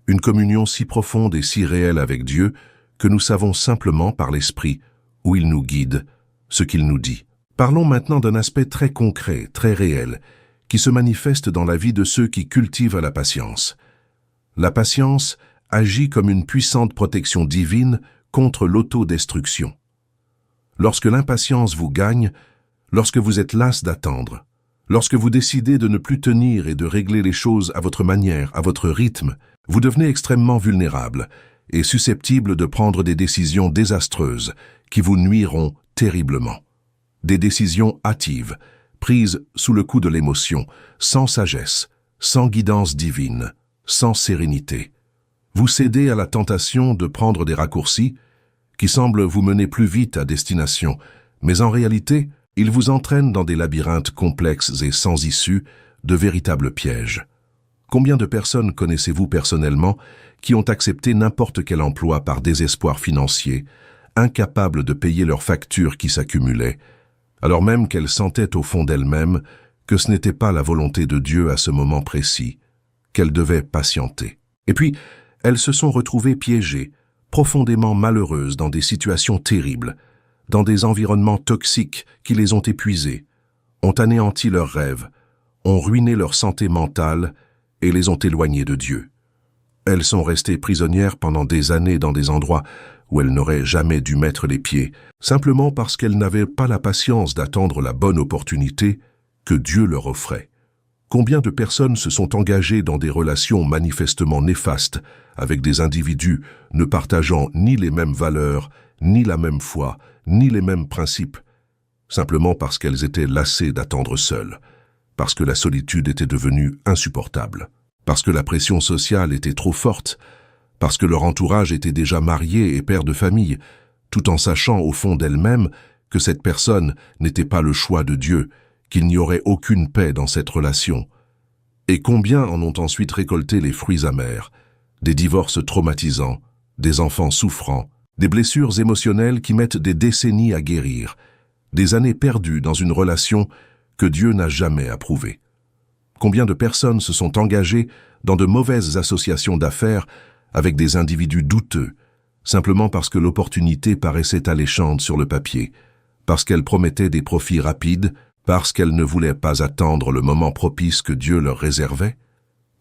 Speaker 1: une communion si profonde et si réelle avec Dieu que nous savons simplement par l'Esprit, où il nous guide, ce qu'il nous dit. Parlons maintenant d'un aspect très concret, très réel, qui se manifeste dans la vie de ceux qui cultivent la patience. La patience agit comme une puissante protection divine contre l'autodestruction. Lorsque l'impatience vous gagne, lorsque vous êtes las d'attendre, lorsque vous décidez de ne plus tenir et de régler les choses à votre manière, à votre rythme, vous devenez extrêmement vulnérable et susceptible de prendre des décisions désastreuses qui vous nuiront terriblement. Des décisions hâtives, prises sous le coup de l'émotion, sans sagesse, sans guidance divine, sans sérénité. Vous cédez à la tentation de prendre des raccourcis qui semblent vous mener plus vite à destination, mais en réalité, ils vous entraînent dans des labyrinthes complexes et sans issue, de véritables pièges. Combien de personnes connaissez-vous personnellement qui ont accepté n'importe quel emploi par désespoir financier, incapables de payer leurs factures qui s'accumulaient, alors même qu'elles sentaient au fond d'elles-mêmes que ce n'était pas la volonté de Dieu à ce moment précis, qu'elles devaient patienter. Et puis, elles se sont retrouvées piégées, profondément malheureuses dans des situations terribles, dans des environnements toxiques qui les ont épuisées, ont anéanti leurs rêves, ont ruiné leur santé mentale et les ont éloignées de Dieu. Elles sont restées prisonnières pendant des années dans des endroits où elles n'auraient jamais dû mettre les pieds, simplement parce qu'elles n'avaient pas la patience d'attendre la bonne opportunité que Dieu leur offrait. Combien de personnes se sont engagées dans des relations manifestement néfastes avec des individus ne partageant ni les mêmes valeurs, ni la même foi, ni les mêmes principes, simplement parce qu'elles étaient lassées d'attendre seules, parce que la solitude était devenue insupportable, parce que la pression sociale était trop forte, parce que leur entourage était déjà marié et père de famille, tout en sachant au fond d'elles-mêmes que cette personne n'était pas le choix de Dieu, qu'il n'y aurait aucune paix dans cette relation. Et combien en ont ensuite récolté les fruits amers, Des divorces traumatisants, des enfants souffrants, des blessures émotionnelles qui mettent des décennies à guérir, des années perdues dans une relation que Dieu n'a jamais approuvée. Combien de personnes se sont engagées dans de mauvaises associations d'affaires avec des individus douteux, simplement parce que l'opportunité paraissait alléchante sur le papier, parce qu'elle promettait des profits rapides, parce qu'elle ne voulait pas attendre le moment propice que Dieu leur réservait?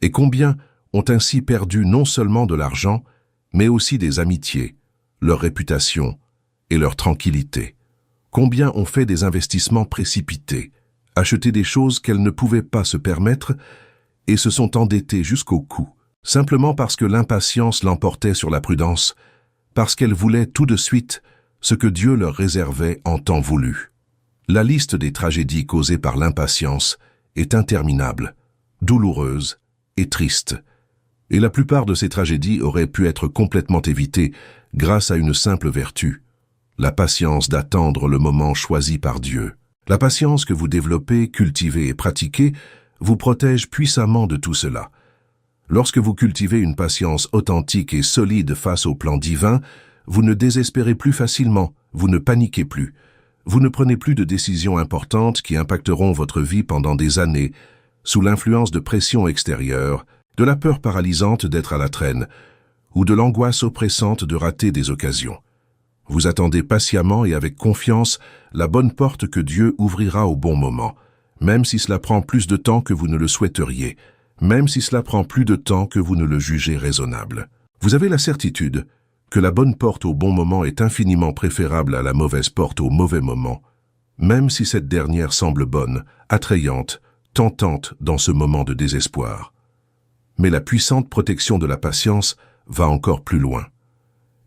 Speaker 1: Et combien ont ainsi perdu non seulement de l'argent, mais aussi des amitiés, leur réputation et leur tranquillité? Combien ont fait des investissements précipités, acheté des choses qu'elles ne pouvaient pas se permettre et se sont endettées jusqu'au cou, simplement parce que l'impatience l'emportait sur la prudence, parce qu'elles voulaient tout de suite ce que Dieu leur réservait en temps voulu. La liste des tragédies causées par l'impatience est interminable, douloureuse et triste. Et la plupart de ces tragédies auraient pu être complètement évitées grâce à une simple vertu, la patience d'attendre le moment choisi par Dieu. La patience que vous développez, cultivez et pratiquez vous protège puissamment de tout cela. Lorsque vous cultivez une patience authentique et solide face au plan divin, vous ne désespérez plus facilement, vous ne paniquez plus. Vous ne prenez plus de décisions importantes qui impacteront votre vie pendant des années, sous l'influence de pressions extérieures, de la peur paralysante d'être à la traîne, ou de l'angoisse oppressante de rater des occasions. Vous attendez patiemment et avec confiance la bonne porte que Dieu ouvrira au bon moment, même si cela prend plus de temps que vous ne le souhaiteriez, même si cela prend plus de temps que vous ne le jugez raisonnable. Vous avez la certitude que la bonne porte au bon moment est infiniment préférable à la mauvaise porte au mauvais moment, même si cette dernière semble bonne, attrayante, tentante dans ce moment de désespoir. Mais la puissante protection de la patience va encore plus loin.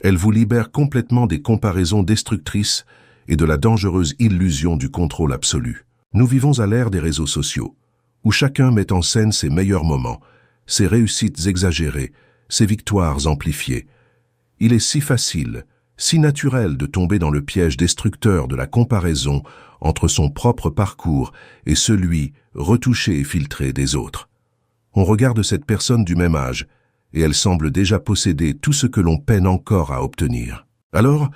Speaker 1: Elle vous libère complètement des comparaisons destructrices et de la dangereuse illusion du contrôle absolu. Nous vivons à l'ère des réseaux sociaux, où chacun met en scène ses meilleurs moments, ses réussites exagérées, ses victoires amplifiées. Il est si facile, si naturel de tomber dans le piège destructeur de la comparaison entre son propre parcours et celui retouché et filtré des autres. On regarde cette personne du même âge, et elle semble déjà posséder tout ce que l'on peine encore à obtenir. Alors,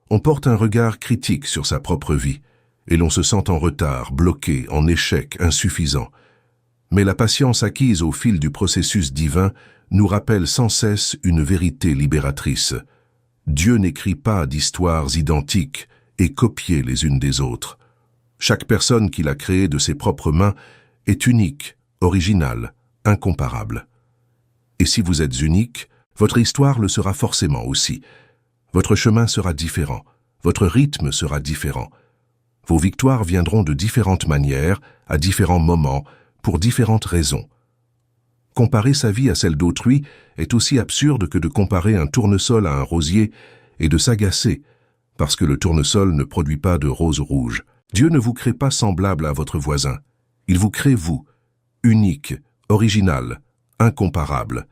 Speaker 1: on porte un regard critique sur sa propre vie, et l'on se sent en retard, bloqué, en échec, insuffisant. Mais la patience acquise au fil du processus divin nous rappelle sans cesse une vérité libératrice. Dieu n'écrit pas d'histoires identiques et copiées les unes des autres. Chaque personne qu'il a créée de ses propres mains est unique, originale, incomparable. Et si vous êtes unique, votre histoire le sera forcément aussi. Votre chemin sera différent, votre rythme sera différent. Vos victoires viendront de différentes manières, à différents moments, pour différentes raisons. Comparer sa vie à celle d'autrui est aussi absurde que de comparer un tournesol à un rosier et de s'agacer, parce que le tournesol ne produit pas de roses rouges. Dieu ne vous crée pas semblable à votre voisin. Il vous crée vous, unique, original, incomparable.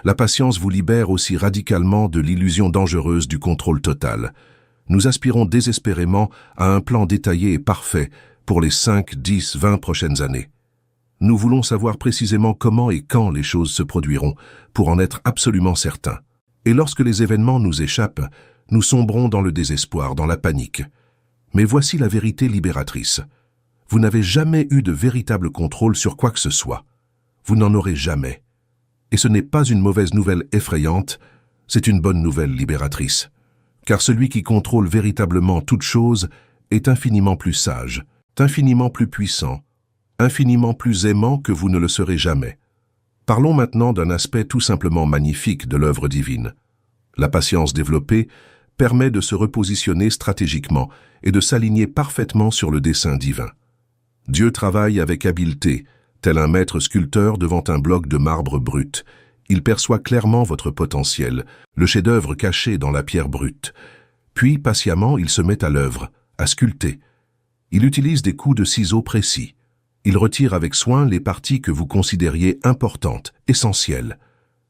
Speaker 1: La patience vous libère aussi radicalement de l'illusion dangereuse du contrôle total. Nous aspirons désespérément à un plan détaillé et parfait pour les 5, 10, 20 prochaines années. Nous voulons savoir précisément comment et quand les choses se produiront pour en être absolument certains. Et lorsque les événements nous échappent, nous sombrons dans le désespoir, dans la panique. Mais voici la vérité libératrice. Vous n'avez jamais eu de véritable contrôle sur quoi que ce soit. Vous n'en aurez jamais. Et ce n'est pas une mauvaise nouvelle effrayante, c'est une bonne nouvelle libératrice. Car celui qui contrôle véritablement toute chose est infiniment plus sage, infiniment plus puissant, infiniment plus aimant que vous ne le serez jamais. Parlons maintenant d'un aspect tout simplement magnifique de l'œuvre divine. La patience développée permet de se repositionner stratégiquement et de s'aligner parfaitement sur le dessein divin. Dieu travaille avec habileté, tel un maître sculpteur devant un bloc de marbre brut. Il perçoit clairement votre potentiel, le chef-d'œuvre caché dans la pierre brute. Puis, patiemment, il se met à l'œuvre, à sculpter. Il utilise des coups de ciseaux précis. Il retire avec soin les parties que vous considériez importantes, essentielles.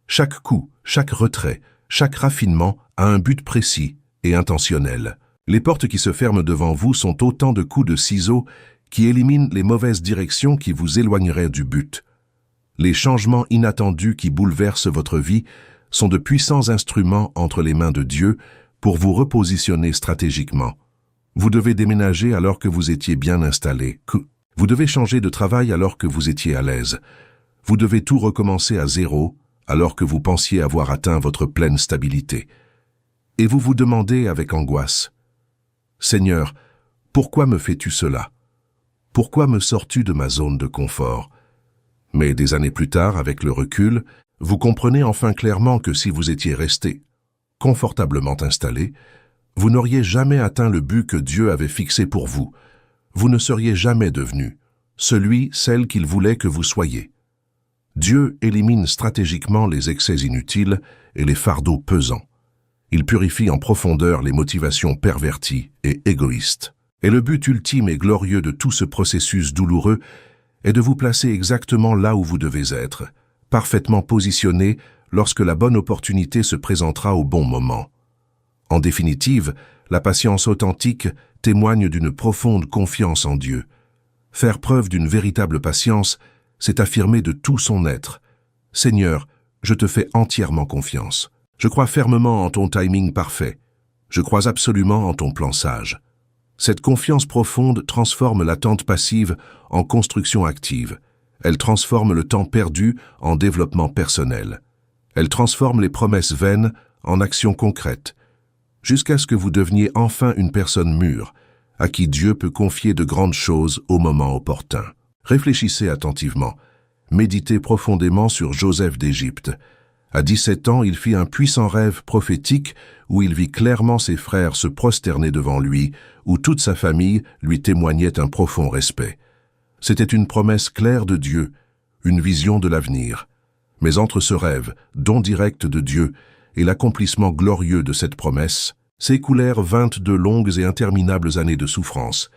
Speaker 1: Chaque coup, chaque retrait, chaque raffinement a un but précis et intentionnel. Les portes qui se ferment devant vous sont autant de coups de ciseaux qui éliminent les mauvaises directions qui vous éloigneraient du but. Les changements inattendus qui bouleversent votre vie sont de puissants instruments entre les mains de Dieu pour vous repositionner stratégiquement. Vous devez déménager alors que vous étiez bien installé. Vous devez changer de travail alors que vous étiez à l'aise. Vous devez tout recommencer à zéro alors que vous pensiez avoir atteint votre pleine stabilité. Et vous vous demandez avec angoisse, « Seigneur, pourquoi me fais-tu cela? Pourquoi me sors-tu de ma zone de confort ?» Mais des années plus tard, avec le recul, vous comprenez enfin clairement que si vous étiez resté confortablement installé, vous n'auriez jamais atteint le but que Dieu avait fixé pour vous. Vous ne seriez jamais devenu celle qu'il voulait que vous soyez. Dieu élimine stratégiquement les excès inutiles et les fardeaux pesants. Il purifie en profondeur les motivations perverties et égoïstes. Et le but ultime et glorieux de tout ce processus douloureux est de vous placer exactement là où vous devez être, parfaitement positionné lorsque la bonne opportunité se présentera au bon moment. En définitive, la patience authentique témoigne d'une profonde confiance en Dieu. Faire preuve d'une véritable patience, c'est affirmer de tout son être. « Seigneur, je te fais entièrement confiance. Je crois fermement en ton timing parfait. Je crois absolument en ton plan sage. » Cette confiance profonde transforme l'attente passive en construction active. Elle transforme le temps perdu en développement personnel. Elle transforme les promesses vaines en actions concrètes, jusqu'à ce que vous deveniez enfin une personne mûre, à qui Dieu peut confier de grandes choses au moment opportun. Réfléchissez attentivement. Méditez profondément sur Joseph d'Égypte. À 17 ans, il fit un puissant rêve prophétique où il vit clairement ses frères se prosterner devant lui, où toute sa famille lui témoignait un profond respect. C'était une promesse claire de Dieu, une vision de l'avenir. Mais entre ce rêve, don direct de Dieu, et l'accomplissement glorieux de cette promesse, s'écoulèrent 22 longues et interminables années de souffrance.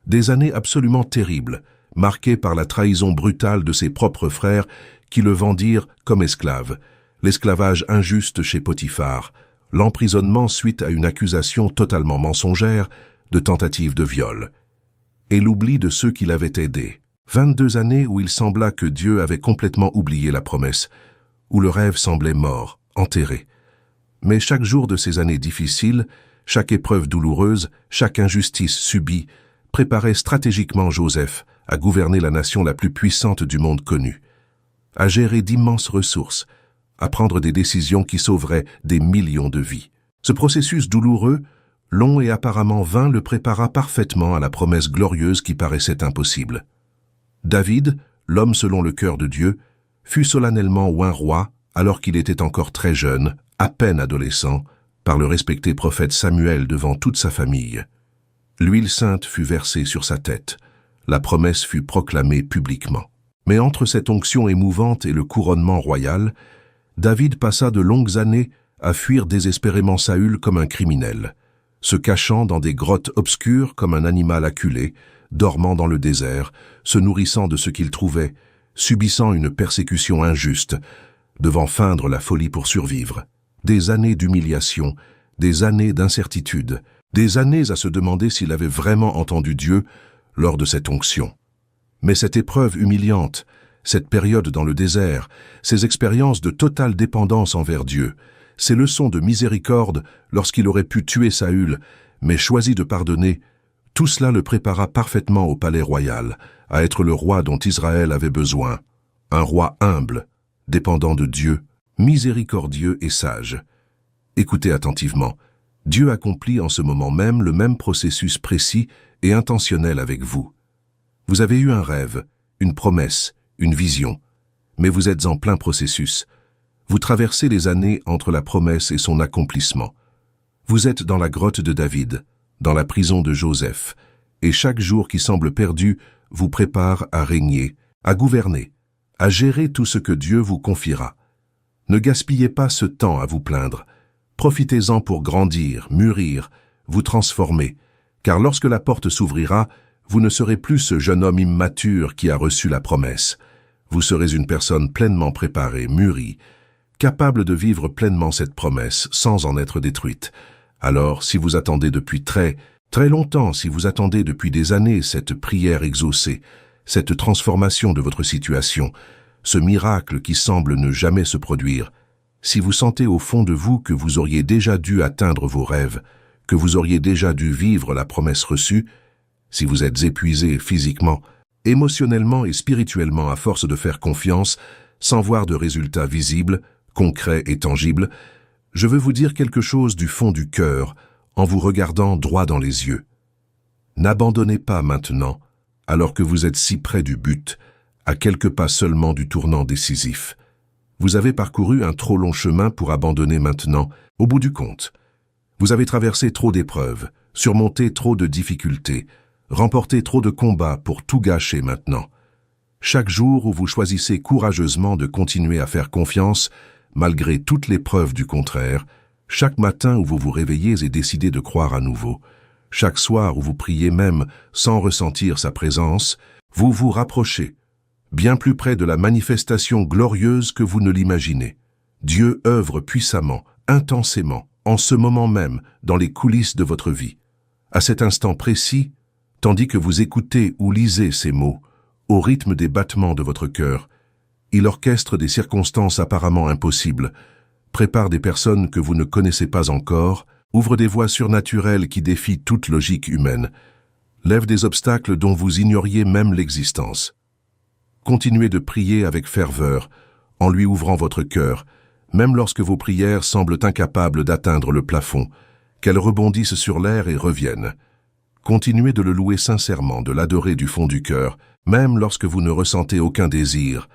Speaker 1: Des années absolument terribles, marquées par la trahison brutale de ses propres frères qui le vendirent comme esclave, l'esclavage injuste chez Potiphar, l'emprisonnement suite à une accusation totalement mensongère de tentative de viol, et l'oubli de ceux qui l'avaient aidé. 22 années où il sembla que Dieu avait complètement oublié la promesse, où le rêve semblait mort, enterré. Mais chaque jour de ces années difficiles, chaque épreuve douloureuse, chaque injustice subie, préparait stratégiquement Joseph à gouverner la nation la plus puissante du monde connu, à gérer d'immenses ressources, à prendre des décisions qui sauveraient des millions de vies. Ce processus douloureux, long et apparemment vain, le prépara parfaitement à la promesse glorieuse qui paraissait impossible. David, l'homme selon le cœur de Dieu, fut solennellement oint roi alors qu'il était encore très jeune, à peine adolescent, par le respecté prophète Samuel devant toute sa famille. L'huile sainte fut versée sur sa tête. La promesse fut proclamée publiquement. Mais entre cette onction émouvante et le couronnement royal, David passa de longues années à fuir désespérément Saül comme un criminel, se cachant dans des grottes obscures comme un animal acculé, dormant dans le désert, se nourrissant de ce qu'il trouvait, subissant une persécution injuste, devant feindre la folie pour survivre. Des années d'humiliation, des années d'incertitude, des années à se demander s'il avait vraiment entendu Dieu lors de cette onction. Mais cette épreuve humiliante, cette période dans le désert, ces expériences de totale dépendance envers Dieu, ces leçons de miséricorde lorsqu'il aurait pu tuer Saül, mais choisi de pardonner, tout cela le prépara parfaitement au palais royal, à être le roi dont Israël avait besoin, un roi humble, dépendant de Dieu, miséricordieux et sage. Écoutez attentivement, Dieu accomplit en ce moment même le même processus précis et intentionnel avec vous. Vous avez eu un rêve, une promesse, une vision, mais vous êtes en plein processus. Vous traversez les années entre la promesse et son accomplissement. Vous êtes dans la grotte de David, dans la prison de Joseph, et chaque jour qui semble perdu vous prépare à régner, à gouverner, à gérer tout ce que Dieu vous confiera. Ne gaspillez pas ce temps à vous plaindre. Profitez-en pour grandir, mûrir, vous transformer, car lorsque la porte s'ouvrira, vous ne serez plus ce jeune homme immature qui a reçu la promesse. Vous serez une personne pleinement préparée, mûrie, capable de vivre pleinement cette promesse sans en être détruite. Alors, si vous attendez depuis très longtemps, si vous attendez depuis des années cette prière exaucée, cette transformation de votre situation, ce miracle qui semble ne jamais se produire, Si vous sentez au fond de vous que vous auriez déjà dû atteindre vos rêves, que vous auriez déjà dû vivre la promesse reçue, si vous êtes épuisé physiquement, émotionnellement et spirituellement à force de faire confiance, sans voir de résultats visibles, concrets et tangibles, je veux vous dire quelque chose du fond du cœur en vous regardant droit dans les yeux. N'abandonnez pas maintenant, alors que vous êtes si près du but, à quelques pas seulement du tournant décisif. Vous avez parcouru un trop long chemin pour abandonner maintenant, au bout du compte. Vous avez traversé trop d'épreuves, surmonté trop de difficultés, remporté trop de combats pour tout gâcher maintenant. Chaque jour où vous choisissez courageusement de continuer à faire confiance, malgré toutes les preuves du contraire, chaque matin où vous vous réveillez et décidez de croire à nouveau, chaque soir où vous priez même sans ressentir sa présence, vous vous rapprochez, bien plus près de la manifestation glorieuse que vous ne l'imaginez. Dieu œuvre puissamment, intensément, en ce moment même, dans les coulisses de votre vie. À cet instant précis, tandis que vous écoutez ou lisez ces mots, au rythme des battements de votre cœur, il orchestre des circonstances apparemment impossibles, prépare des personnes que vous ne connaissez pas encore, ouvre des voies surnaturelles qui défient toute logique humaine, lève des obstacles dont vous ignoriez même l'existence. Continuez de prier avec ferveur, en lui ouvrant votre cœur, même lorsque vos prières semblent incapables d'atteindre le plafond, qu'elles rebondissent sur l'air et reviennent. Continuez de le louer sincèrement, de l'adorer du fond du cœur, même lorsque vous ne ressentez aucun désir,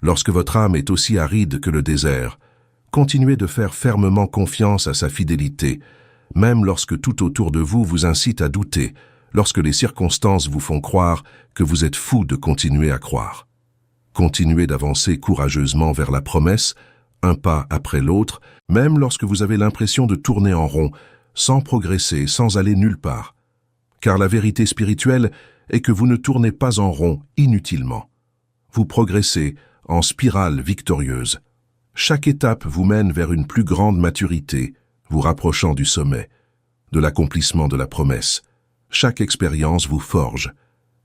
Speaker 1: lorsque votre âme est aussi aride que le désert. Continuez de faire fermement confiance à sa fidélité, même lorsque tout autour de vous vous incite à douter, lorsque les circonstances vous font croire que vous êtes fou de continuer à croire. Continuez d'avancer courageusement vers la promesse, un pas après l'autre, même lorsque vous avez l'impression de tourner en rond, sans progresser, sans aller nulle part. Car la vérité spirituelle est que vous ne tournez pas en rond inutilement. Vous progressez en spirale victorieuse. Chaque étape vous mène vers une plus grande maturité, vous rapprochant du sommet, de l'accomplissement de la promesse. Chaque expérience vous forge.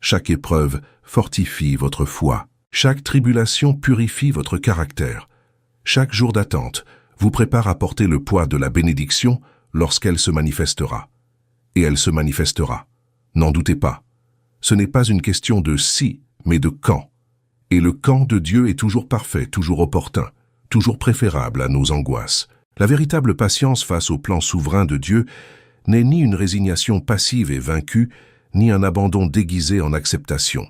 Speaker 1: Chaque épreuve fortifie votre foi. Chaque tribulation purifie votre caractère. Chaque jour d'attente vous prépare à porter le poids de la bénédiction lorsqu'elle se manifestera. Et elle se manifestera. N'en doutez pas. Ce n'est pas une question de si, mais de quand. Et le quand de Dieu est toujours parfait, toujours opportun, toujours préférable à nos angoisses. La véritable patience face au plan souverain de Dieu n'est ni une résignation passive et vaincue, ni un abandon déguisé en acceptation.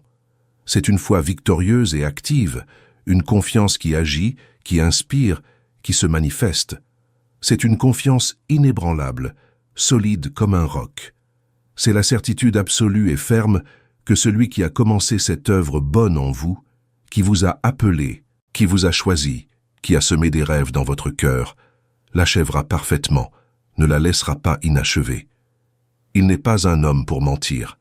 Speaker 1: C'est une foi victorieuse et active, une confiance qui agit, qui inspire, qui se manifeste. C'est une confiance inébranlable, solide comme un roc. C'est la certitude absolue et ferme que celui qui a commencé cette œuvre bonne en vous, qui vous a appelé, qui vous a choisi, qui a semé des rêves dans votre cœur, l'achèvera parfaitement, ne la laissera pas inachevée. Il n'est pas un homme pour mentir.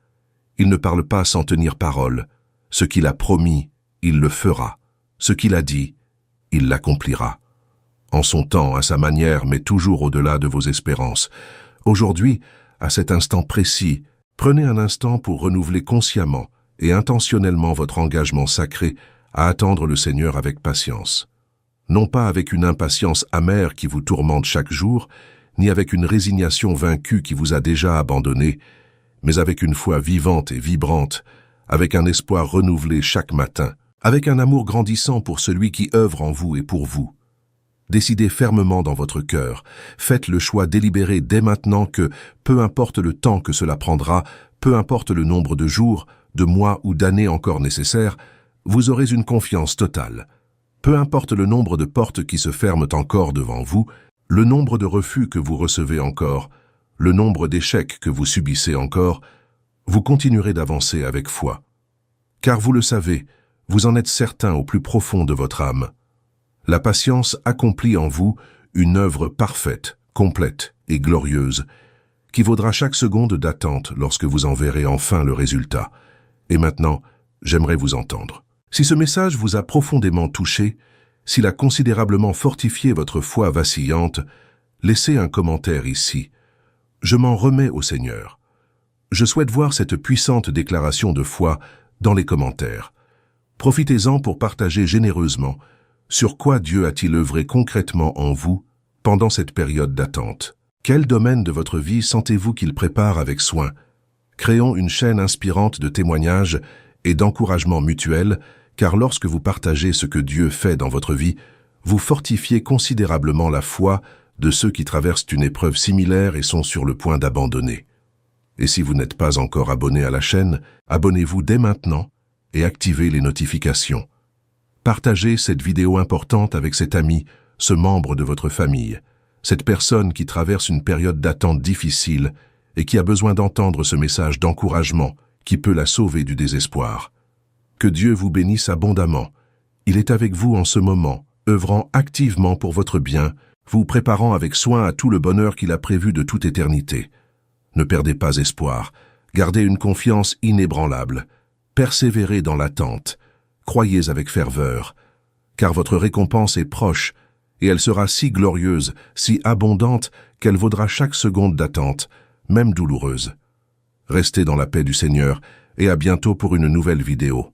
Speaker 1: Il ne parle pas sans tenir parole. Ce qu'il a promis, il le fera. Ce qu'il a dit, il l'accomplira. En son temps, à sa manière, mais toujours au-delà de vos espérances. Aujourd'hui, à cet instant précis, prenez un instant pour renouveler consciemment et intentionnellement votre engagement sacré à attendre le Seigneur avec patience. Non pas avec une impatience amère qui vous tourmente chaque jour, ni avec une résignation vaincue qui vous a déjà abandonné, mais avec une foi vivante et vibrante, avec un espoir renouvelé chaque matin, avec un amour grandissant pour celui qui œuvre en vous et pour vous. Décidez fermement dans votre cœur, faites le choix délibéré dès maintenant que, peu importe le temps que cela prendra, peu importe le nombre de jours, de mois ou d'années encore nécessaires, vous aurez une confiance totale. Peu importe le nombre de portes qui se ferment encore devant vous, le nombre de refus que vous recevez encore, le nombre d'échecs que vous subissez encore, vous continuerez d'avancer avec foi. Car vous le savez, vous en êtes certain au plus profond de votre âme. La patience accomplit en vous une œuvre parfaite, complète et glorieuse, qui vaudra chaque seconde d'attente lorsque vous en verrez enfin le résultat. Et maintenant, j'aimerais vous entendre. Si ce message vous a profondément touché, s'il a considérablement fortifié votre foi vacillante, laissez un commentaire ici. Je m'en remets au Seigneur. Je souhaite voir cette puissante déclaration de foi dans les commentaires. Profitez-en pour partager généreusement, Sur quoi Dieu a-t-il œuvré concrètement en vous pendant cette période d'attente? Quel domaine de votre vie sentez-vous qu'il prépare avec soin? Créons une chaîne inspirante de témoignages et d'encouragement mutuel, car lorsque vous partagez ce que Dieu fait dans votre vie, vous fortifiez considérablement la foi de ceux qui traversent une épreuve similaire et sont sur le point d'abandonner. Et si vous n'êtes pas encore abonné à la chaîne, abonnez-vous dès maintenant et activez les notifications. Partagez cette vidéo importante avec cet ami, ce membre de votre famille, cette personne qui traverse une période d'attente difficile et qui a besoin d'entendre ce message d'encouragement qui peut la sauver du désespoir. Que Dieu vous bénisse abondamment. Il est avec vous en ce moment, œuvrant activement pour votre bien, vous préparant avec soin à tout le bonheur qu'il a prévu de toute éternité. Ne perdez pas espoir, gardez une confiance inébranlable, persévérez dans l'attente, croyez avec ferveur, car votre récompense est proche, et elle sera si glorieuse, si abondante, qu'elle vaudra chaque seconde d'attente, même douloureuse. Restez dans la paix du Seigneur, et à bientôt pour une nouvelle vidéo.